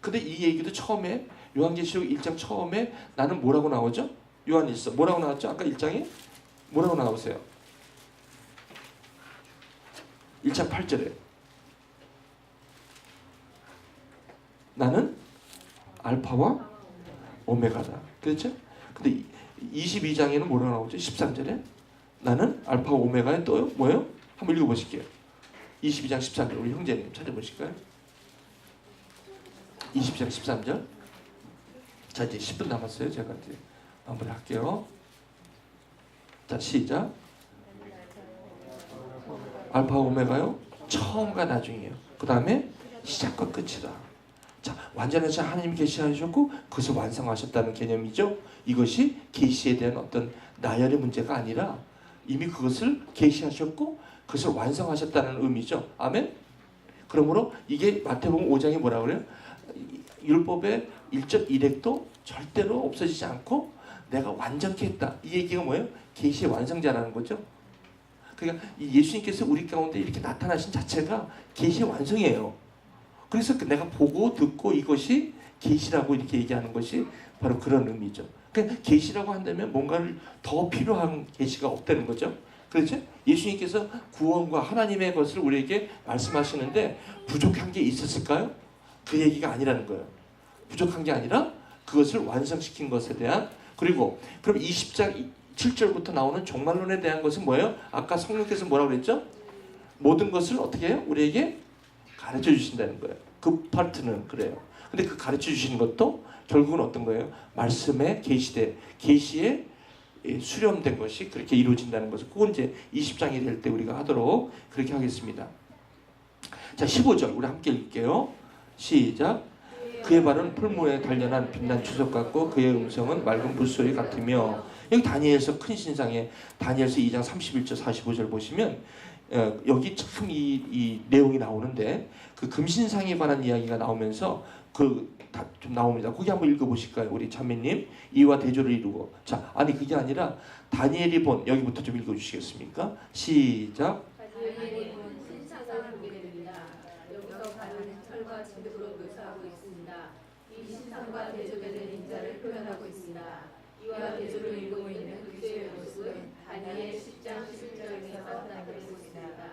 근데 이 얘기도 처음에 요한계시록 1장 처음에 나는 뭐라고 나오죠? 요한일서 뭐라고 나왔죠? 아까 1장에 뭐라고 나오세요? 1장 8절에 나는 알파와 오메가다. 그렇죠? 근데 22장에는 뭐라고 나오죠? 13절에 나는 알파와 오메가에 또요? 뭐예요? 한번 읽어보실게요. 22장 13절 우리 형제님 찾아보실까요? 22장 13절. 자 이제 10분 남았어요. 제가 이제 마무리할게요. 자 시작. 알파와 오메가요? 처음과 나중이에요. 그 다음에 시작과 끝이다. 자, 완전하신 하나님이 계시하셨고 그것을 완성하셨다는 개념이죠. 이것이 계시에 대한 어떤 나열의 문제가 아니라 이미 그것을 계시하셨고 그것을 완성하셨다는 의미죠. 아멘. 그러므로 이게 마태복음 5장에 뭐라 그래요? 율법의 1적 1획도 절대로 없어지지 않고 내가 완전케 했다. 이 얘기가 뭐예요? 계시의 완성자라는 거죠. 그러니까 이 예수님께서 우리 가운데 이렇게 나타나신 자체가 계시의 완성이에요. 그래서 내가 보고 듣고 이것이 계시라고 이렇게 얘기하는 것이 바로 그런 의미죠. 그러니까 계시라고 한다면 뭔가를 더 필요한 계시가 없다는 거죠. 그렇죠? 예수님께서 구원과 하나님의 것을 우리에게 말씀하시는데 부족한 게 있었을까요? 그 얘기가 아니라는 거예요. 부족한 게 아니라 그것을 완성시킨 것에 대한 그리고 그럼 20장 7절부터 나오는 종말론에 대한 것은 뭐예요? 아까 성령께서 뭐라고 그랬죠? 모든 것을 어떻게 해요? 우리에게 가르쳐 주신다는 거예요. 그 파트는 그래요. 근데 그 가르쳐 주시는 것도 결국은 어떤 거예요? 말씀의 계시에 수렴된 것이 그렇게 이루어진다는 것을 그건 이제 20장이 될 때 우리가 하도록 그렇게 하겠습니다. 자 15절 우리 함께 읽을게요. 시작. 그의 발은 풀무에 단련한 빛난 주석 같고 그의 음성은 맑은 물소리 같으며 여기 다니엘서 큰 신상에 다니엘서 2장 31절 45절 보시면 여기 참 이 내용이 나오는데 그 금신상에 관한 이야기가 나오면서 그 좀 나옵니다. 거기 한번 읽어보실까요? 우리 자매님 이와 대조를 이루고 자 아니 그게 아니라 다니엘이 본 여기부터 좀 읽어주시겠습니까? 시작. 다니엘이 본 신상을 보게 됩니다. 여기서 바로는 철과 진흙으로 묘사하고 있습니다. 이 신상과 대조되는 인자를 표현하고 있습니다. 이와 대조를 이루고 있는 그리스도의 모습은 다니엘 10장 11절에서 나타나고 있습니다.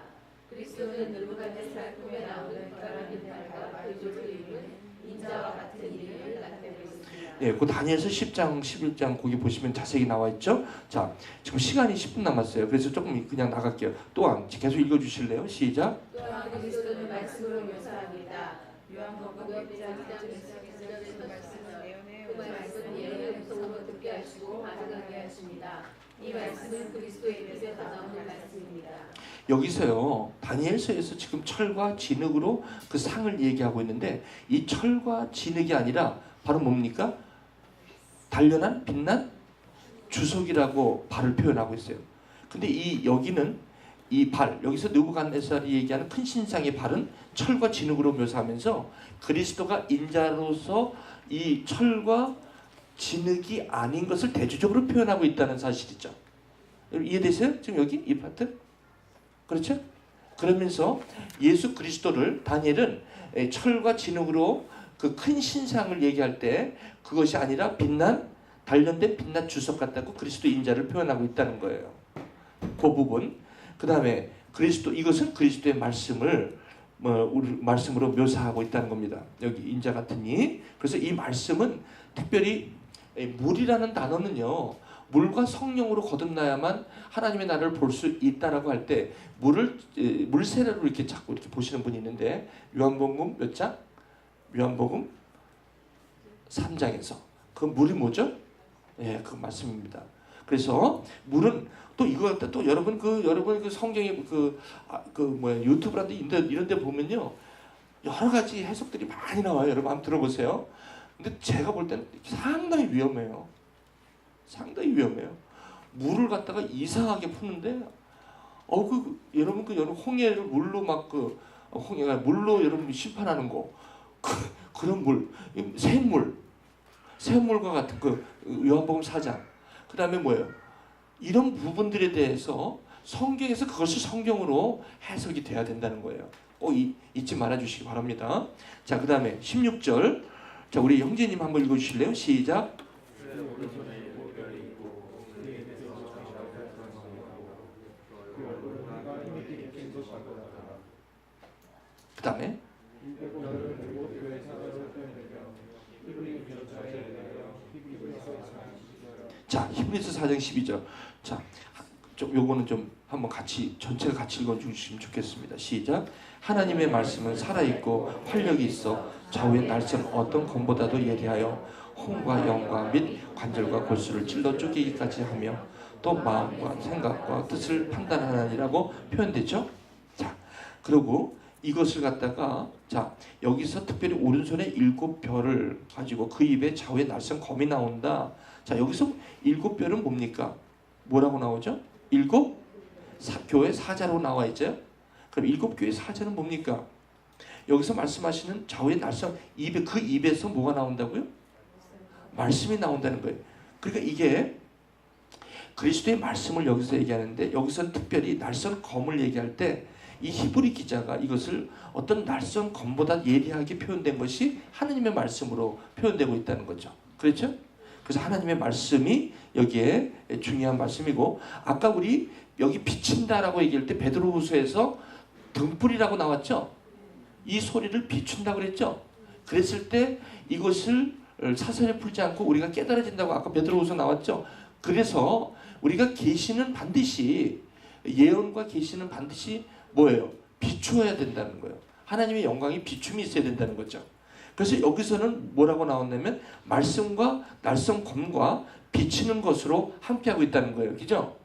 그리스도는 느부갓네살 살품에 나오는 별한 빛깔과 대조를 이루는 인자와 같은 이름을 나타내고 있습니다. 네, 그 다니엘서 10장, 11장 거기 보시면 자세히 나와 있죠. 자, 지금 시간이 10분 남았어요. 그래서 조금 그냥 나갈게요. 또한 계속 읽어주실래요? 시작. 또한 그리스도는 말씀으로 묘사합니다. 요한복음 1장 1절에서 말씀은 그 말씀은 예언에서 듣게 하시고 알아가게 하십니다. 이 말씀은 그리스도의 입에서 나오는 말씀입니다. 여기서요 다니엘서에서 지금 철과 진흙으로 그 상을 얘기하고 있는데 이 철과 진흙이 아니라 바로 뭡니까? 단련한 빛난 주석이라고 발을 표현하고 있어요. 근데 이 여기는 이 발 여기서 느부갓네살이 얘기하는 큰 신상의 발은 철과 진흙으로 묘사하면서 그리스도가 인자로서 이 철과 진흙이 아닌 것을 대조적으로 표현하고 있다는 사실이죠. 이해되세요? 지금 여기 이 파트? 그렇죠? 그러면서 예수 그리스도를 다니엘은 철과 진흙으로 그 큰 신상을 얘기할 때 그것이 아니라 빛난 단련된 빛난 주석 같다고 그리스도 인자를 표현하고 있다는 거예요. 그 부분. 그 다음에 그리스도 이것은 그리스도의 말씀을 우리 말씀으로 묘사하고 있다는 겁니다. 여기 인자 같으니 그래서 이 말씀은 특별히 물이라는 단어는요. 물과 성령으로 거듭나야만 하나님의 나라를 볼 수 있다라고 할 때 물을 물세례로 이렇게 자꾸 이렇게 보시는 분이 있는데 요한복음 몇 장? 요한복음 3장에서 그 물이 뭐죠? 예, 그 말씀입니다. 그래서 물은 또 이거 또 여러분 그 성경에 그 뭐야 유튜브라든지 이런 데 보면요 여러 가지 해석들이 많이 나와요. 여러분 한번 들어보세요. 근데 제가 볼 때는 상당히 위험해요. 상당히 위험해요. 물을 갖다가 이상하게 푸는데, 여러분 여러분 홍해를 물로 막 홍해가 물로 여러분 심판하는 거, 그런 물, 샘물과 같은 요한복음 4장. 그 다음에 뭐예요? 이런 부분들에 대해서 성경에서 그것이 성경으로 해석이 돼야 된다는 거예요. 잊지 말아주시기 바랍니다. 자, 그 다음에 16절. 자, 우리 형제님 한번 읽어주실래요? 시작. 다음에 자, 히브리서 4장 12절. 자, 좀 요거는 좀 한번 같이 전체를 같이 읽어주시면 좋겠습니다. 시작. 하나님의 말씀은 살아있고 활력이 있어 좌우의 날선 어떤 검보다도 예리하여 혼과 영과 및 관절과 골수를 찔러 쪼개기까지 하며 또 마음과 생각과 뜻을 판단하느니라고 표현되죠. 자, 그리고 이것을 갖다가 자 여기서 특별히 오른손에 7별을 가지고 그 입에 좌우에 날선 검이 나온다. 자, 여기서 7별은 뭡니까? 뭐라고 나오죠? 7 교회 사자로 나와 있죠. 그럼 7교회 사자는 뭡니까? 여기서 말씀하시는 좌우의 날선 입에 그 입에서 뭐가 나온다고요? 말씀이 나온다는 거예요. 그러니까 이게 그리스도의 말씀을 여기서 얘기하는데 여기서는 특별히 날선 검을 얘기할 때 이 히브리 기자가 이것을 어떤 날선 검보다 예리하게 표현된 것이 하나님의 말씀으로 표현되고 있다는 거죠. 그렇죠? 그래서 하나님의 말씀이 여기에 중요한 말씀이고 아까 우리 여기 비친다라고 얘기할 때 베드로후서에서 등불이라고 나왔죠. 이 소리를 비춘다고 그랬죠. 그랬을 때 이것을 사설에 풀지 않고 우리가 깨달아진다고 아까 베드로후서 나왔죠. 그래서 우리가 계시는 반드시 예언과 계시는 반드시 뭐예요? 비추어야 된다는 거예요. 하나님의 영광이 비춤이 있어야 된다는 거죠. 그래서 여기서는 뭐라고 나왔냐면 말씀과 날선 검과 비치는 것으로 함께하고 있다는 거예요. 그죠?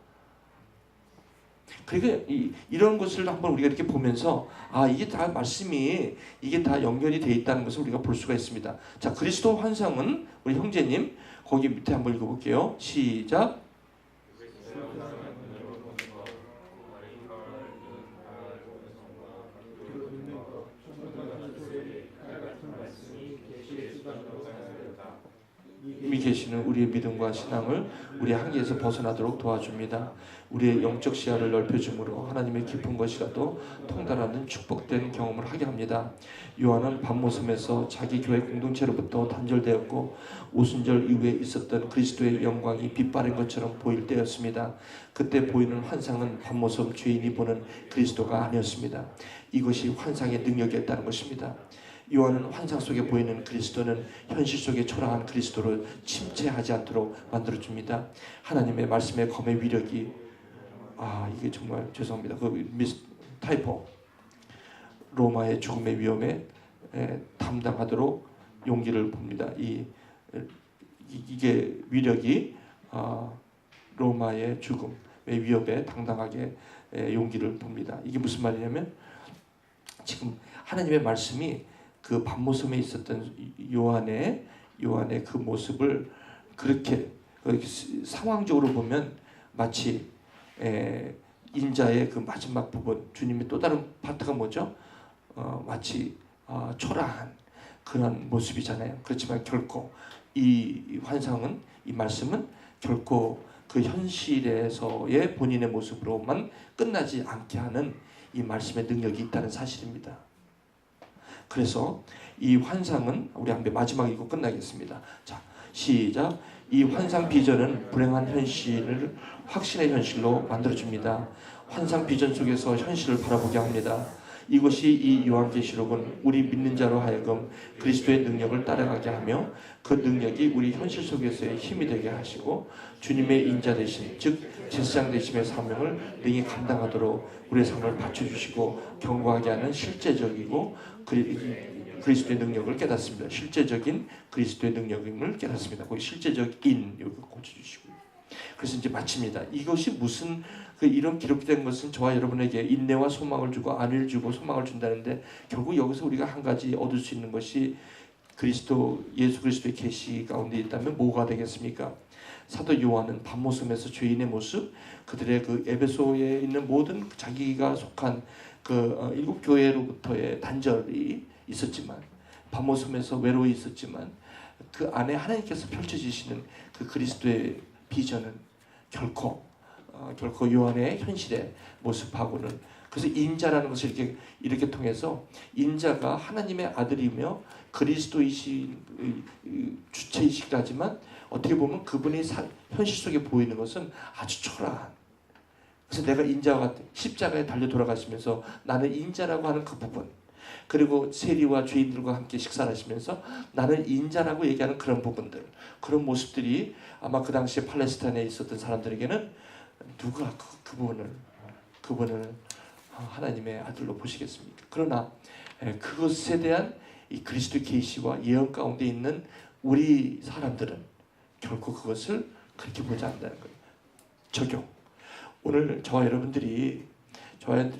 그러니까 이런 것을 한번 우리가 이렇게 보면서 아 이게 다 말씀이 이게 다 연결이 되어 있다는 것을 우리가 볼 수가 있습니다. 자, 그리스도 환상은 우리 형제님 거기 밑에 한번 읽어볼게요. 시작. 이미 계시는 우리의 믿음과 신앙을 우리의 한계에서 벗어나도록 도와줍니다. 우리의 영적 시야를 넓혀줌으로 하나님의 깊은 것이라도 통달하는 축복된 경험을 하게 합니다. 요한은 밤모섬에서 자기 교회 공동체로부터 단절되었고 오순절 이후에 있었던 그리스도의 영광이 빛바랜 것처럼 보일 때였습니다. 그때 보이는 환상은 밤모섬 죄인이 보는 그리스도가 아니었습니다. 이것이 환상의 능력이었다는 것입니다. 요한은 환상 속에 보이는 그리스도는 현실 속에 초라한 그리스도를 침체하지 않도록 만들어줍니다. 하나님의 말씀의 검의 위력이 이게 정말 죄송합니다. 그 타이포 로마의 죽음의 위험에 담당하도록 용기를 봅니다. 이게 위력이 로마의 죽음의 위협에 당당하게 용기를 봅니다. 이게 무슨 말이냐면 지금 하나님의 말씀이 그 밤모섬에 있었던 요한의 그 모습을 그렇게 상황적으로 보면 마치 인자의 그 마지막 부분 주님의 또 다른 파트가 뭐죠? 마치 초라한 그런 모습이잖아요. 그렇지만 결코 이 환상은 이 말씀은 결코 그 현실에서의 본인의 모습으로만 끝나지 않게 하는 이 말씀의 능력이 있다는 사실입니다. 그래서 이 환상은 우리 한번 마지막 읽고 끝나겠습니다. 자, 시작. 이 환상 비전은 불행한 현실을 확신의 현실로 만들어줍니다. 환상 비전 속에서 현실을 바라보게 합니다. 이것이 이 요한계시록은 우리 믿는 자로 하여금 그리스도의 능력을 따라가게 하며 그 능력이 우리 현실 속에서의 힘이 되게 하시고 주님의 인자 되심, 즉 제사장 되심의 사명을 능히 감당하도록 우리의 삶을 받쳐주시고 경고하게 하는 실제적이고 그리스도의 능력을 깨닫습니다. 실제적인 그리스도의 능력임을 깨닫습니다. 거기 실제적인 여기 고쳐주시고요. 그래서 이제 마칩니다. 이것이 무슨 이런 기록된 것은 저와 여러분에게 인내와 소망을 주고 안위를 주고 소망을 준다는데 결국 여기서 우리가 한 가지 얻을 수 있는 것이 예수 그리스도의 계시 가운데 있다면 뭐가 되겠습니까? 사도 요한은 밤모섬에서 죄인의 모습, 그들의 그 에베소에 있는 모든 자기가 속한 그 일곱 교회로부터의 단절이 있었지만 밤모섬에서 외로이 있었지만 그 안에 하나님께서 펼쳐지시는 그 그리스도의 비전은 결코 요한의 현실의 모습하고는 그래서 인자라는 것을 이렇게 통해서 인자가 하나님의 아들이며 그리스도이신 주체이시긴 하지만 어떻게 보면 그분이 현실 속에 보이는 것은 아주 초라한 그래서 내가 인자와 같은 십자가에 달려 돌아가시면서 나는 인자라고 하는 그 부분 그리고 세리와 죄인들과 함께 식사를 하시면서 나는 인자라고 얘기하는 그런 부분들, 그런 모습들이 아마 그 당시에 팔레스타인에 있었던 사람들에게는 누가 그분을 하나님의 아들로 보시겠습니까? 그러나 그것에 대한 이 그리스도의 계시와 예언 가운데 있는 우리 사람들은 결코 그것을 그렇게 보지 않는다는 거예요. 적용. 오늘 저와 여러분들이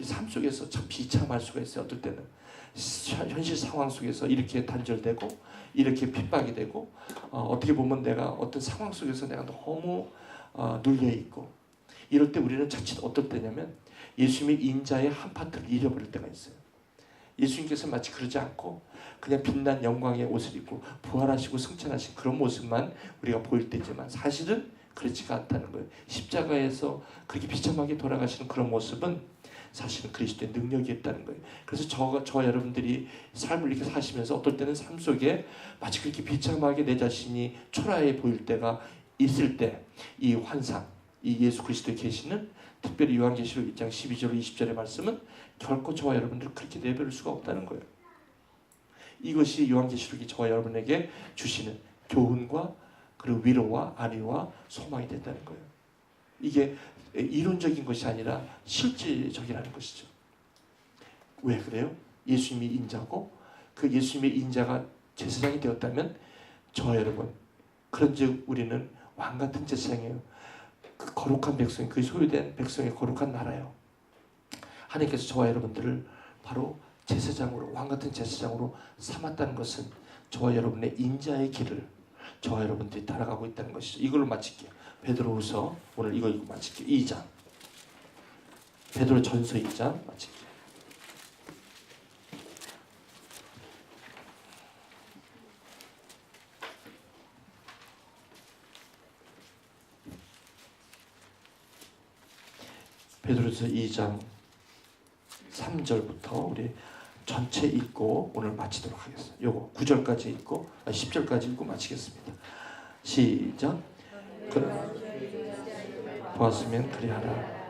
삶 속에서 참 비참할 수가 있어요. 어떨 때는 현실 상황 속에서 이렇게 단절되고 이렇게 핍박이 되고 어떻게 보면 내가 어떤 상황 속에서 내가 너무 눌려 있고 이럴 때 우리는 자칫 어떨 때냐면 예수님의 인자의 한 파트를 잃어버릴 때가 있어요. 예수님께서 마치 그러지 않고 그냥 빛난 영광의 옷을 입고 부활하시고 승천하신 그런 모습만 우리가 보일 때지만 사실은 그렇지가 않다는 거예요. 십자가에서 그렇게 비참하게 돌아가시는 그런 모습은 사실은 그리스도의 능력이 있다는 거예요. 그래서 저와 여러분들이 삶을 이렇게 사시면서 어떨 때는 삶 속에 마치 그렇게 비참하게 내 자신이 초라해 보일 때가 있을 때 이 환상, 이 예수 그리스도의 계시는 특별히 요한계시록 1장 12절 20절의 말씀은 결코 저와 여러분들을 그렇게 내버릴 수가 없다는 거예요. 이것이 요한계시록이 저와 여러분에게 주시는 교훈과 그리고 위로와 안위와 소망이 된다는 거예요. 이게 이론적인 것이 아니라 실질적이라는 것이죠. 왜 그래요? 예수님이 인자고 그 예수님의 인자가 제사장이 되었다면 저와 여러분 그런즉 우리는 왕같은 제사장이에요. 그 거룩한 백성, 그 소유된 백성의 거룩한 나라요. 하나님께서 저와 여러분들을 바로 제사장으로 왕같은 제사장으로 삼았다는 것은 저와 여러분의 인자의 길을 저와 여러분들이 따라가고 있다는 것이죠. 이걸로 마칠게요. 베드로후서 오늘 이거 읽고 마칠게요. 2장. 베드로 전서 2장 마칠게요. 베드로서 2장 3절부터 우리 전체 읽고 오늘 마치도록 하겠습니다. 요거 9절까지 읽고 10절까지 읽고 마치겠습니다. 시작. 보았으면 그리하라.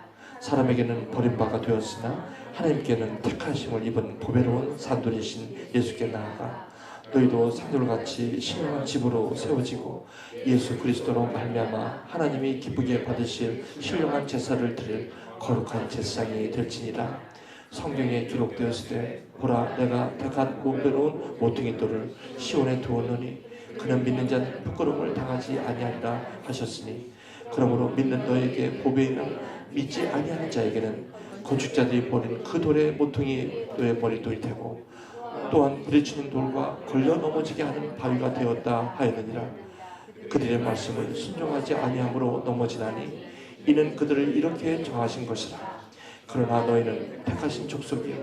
사람에게는 버림바가 되었으나 하나님께는 택하심을 입은 보배로운 산돌이신 예수께 나아가 너희도 산돌같이 신령한 집으로 세워지고 예수 그리스도로 말미암아 하나님이 기쁘게 받으실 신령한 제사를 드릴 거룩한 제사장이 될지니라. 성경에 기록되었을 때 보라 내가 택한 보배로운 모퉁이 돌을 시온에 두었노니 그는 믿는 자는 부끄러움을 당하지 아니하리라 하셨으니 그러므로 믿는 너에게 보배이나 믿지 아니하는 자에게는 건축자들이 버린 그 돌의 모퉁이 너의 머리돌이 되고 또한 부딪히는 돌과 걸려 넘어지게 하는 바위가 되었다 하였느니라. 그들의 말씀을 순종하지 아니함으로 넘어지나니 이는 그들을 이렇게 정하신 것이라. 그러나 너희는 택하신 족속이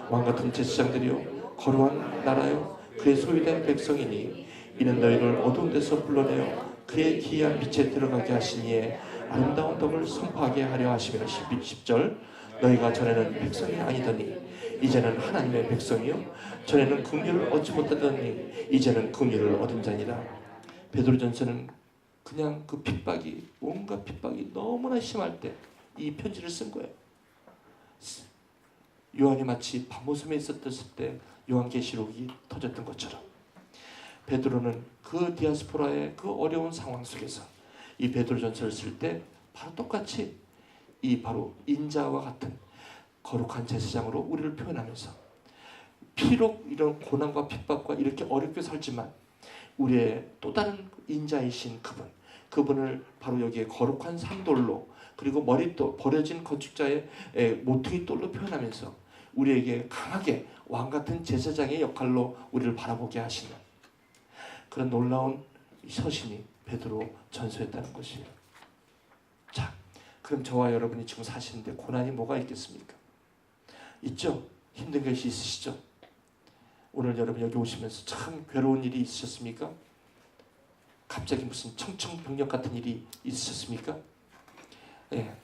왕같은 제사장들이요 거룩한 나라요 그의 소유된 백성이니 이는 너희를 어두운 데서 불러내어 그의 기이한 빛에 들어가게 하시니에 아름다운 덕을 선포하게 하려 하시며 10절 너희가 전에는 백성이 아니더니 이제는 하나님의 백성이요 전에는 긍휼을 얻지 못하더니 이제는 긍휼을 얻은 자니라. 베드로전서는 그냥 그 핍박이 온갖 핍박이 너무나 심할 때 이 편지를 쓴 거예요. 요한이 마치 밤모섬에 있었을 때 요한계시록이 터졌던 것처럼 베드로는 그 디아스포라의 그 어려운 상황 속에서 이 베드로전서를 쓸 때 바로 똑같이 이 바로 인자와 같은 거룩한 제사장으로 우리를 표현하면서 비록 이런 고난과 핍박과 이렇게 어렵게 살지만 우리의 또 다른 인자이신 그분을 바로 여기에 거룩한 산돌로 그리고 머릿돌 버려진 건축자의 모퉁이 돌로 표현하면서 우리에게 강하게 왕같은 제사장의 역할로 우리를 바라보게 하시는 그런 놀라운 서신이 베드로 전서였다는 것이에요. 자, 그럼 저와 여러분이 지금 사시는데 고난이 뭐가 있겠습니까? 있죠? 힘든 것이 있으시죠? 오늘 여러분 여기 오시면서 참 괴로운 일이 있으셨습니까? 갑자기 무슨 청청병력 같은 일이 있으셨습니까? 예,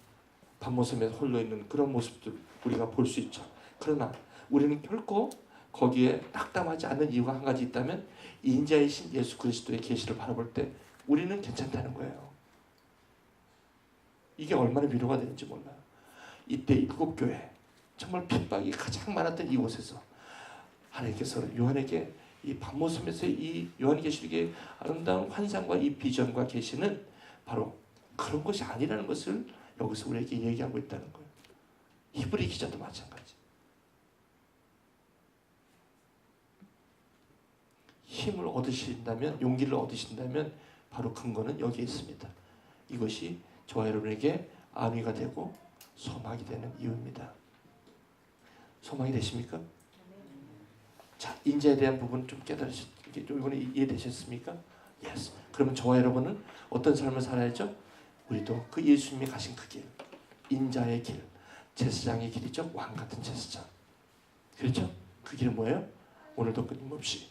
밤모섬에 홀로 있는 그런 모습들 우리가 볼 수 있죠. 그러나 우리는 결코 거기에 낙담하지 않는 이유가 한 가지 있다면 인자이신 예수 그리스도의 계시를 바라볼 때 우리는 괜찮다는 거예요. 이게 얼마나 위로가 되는지 몰라요. 이때 일곱 교회 정말 핍박이 가장 많았던 이곳에서 하나님께서 요한에게 이 patmos에서 이 요한계시록의 아름다운 환상과 이 비전과 계시는 바로 그런 것이 아니라는 것을 여기서 우리에게 얘기하고 있다는 거예요. 히브리 기자도 마찬가지. 힘을 얻으신다면, 용기를 얻으신다면 바로 근거는 여기에 있습니다. 이것이 저와 여러분에게 안위가 되고 소망이 되는 이유입니다. 소망이 되십니까? 자, 인자에 대한 부분 좀 이번에 이해되셨습니까? Yes. 그러면 저와 여러분은 어떤 삶을 살아야죠? 우리도 그 예수님이 가신 그 길, 인자의 길, 제사장의 길이죠. 왕 같은 제사장. 그렇죠? 그 길은 뭐예요? 오늘도 끊임없이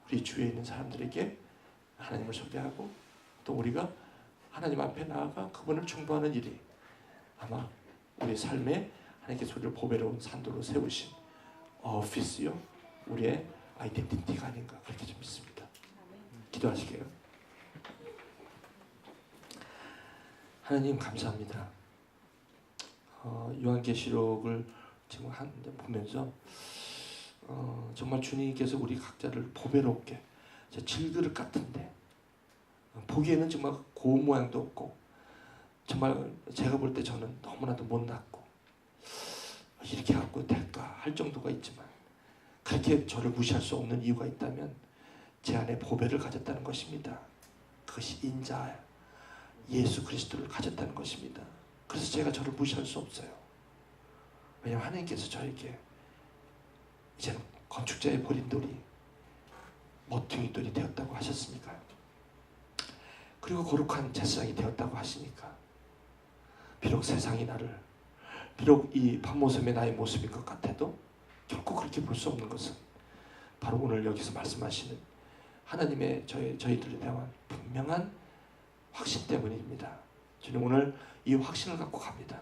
우리 주위에 있는 사람들에게 하나님을 소개하고 또 우리가 하나님 앞에 나아가 그분을 충보하는 일이 아마 우리 삶에 하나님께서 우리를 보배로운 산도로 세우신 오피스요, 우리의 아이덴티티가 아닌가 그렇게 좀 믿습니다. 기도하시게요. 하나님 감사합니다. 요한계시록을 지금 보면서 정말 주님께서 우리 각자를 보배롭게 질그릇 같은데 보기에는 정말 고운 모양도 없고 정말 제가 볼 때 저는 너무나도 못났고 이렇게 갖고 될까 할 정도가 있지만 그렇게 저를 무시할 수 없는 이유가 있다면 제 안에 보배를 가졌다는 것입니다. 그것이 인자 예수 그리스도를 가졌다는 것입니다. 그래서 제가 저를 무시할 수 없어요. 왜냐하면 하나님께서 저에게 이제는 건축자의 버린 돌이 모퉁이 돌이 되었다고 하셨으니까요. 그리고 거룩한 제사장이 되었다고 하시니까 비록 세상이 나를 비록 이 patmos의 나의 모습인 것 같아도 결코 그렇게 볼 수 없는 것은 바로 오늘 여기서 말씀하시는 하나님의 저희들에 대한 분명한 확신 때문입니다. 주님 오늘 이 확신을 갖고 갑니다.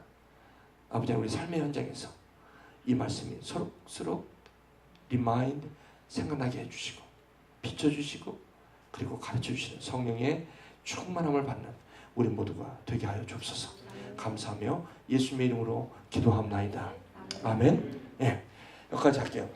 아버지 우리 삶의 현장에서 이 말씀이 서로 리마인드 생각나게 해주시고 비춰주시고 그리고 가르쳐주시는 성령의 충만함을 받는 우리 모두가 되게 하여 주옵소서. 감사하며 예수님의 이름으로 기도합나이다. 아멘. 예, 여기까지 할게요.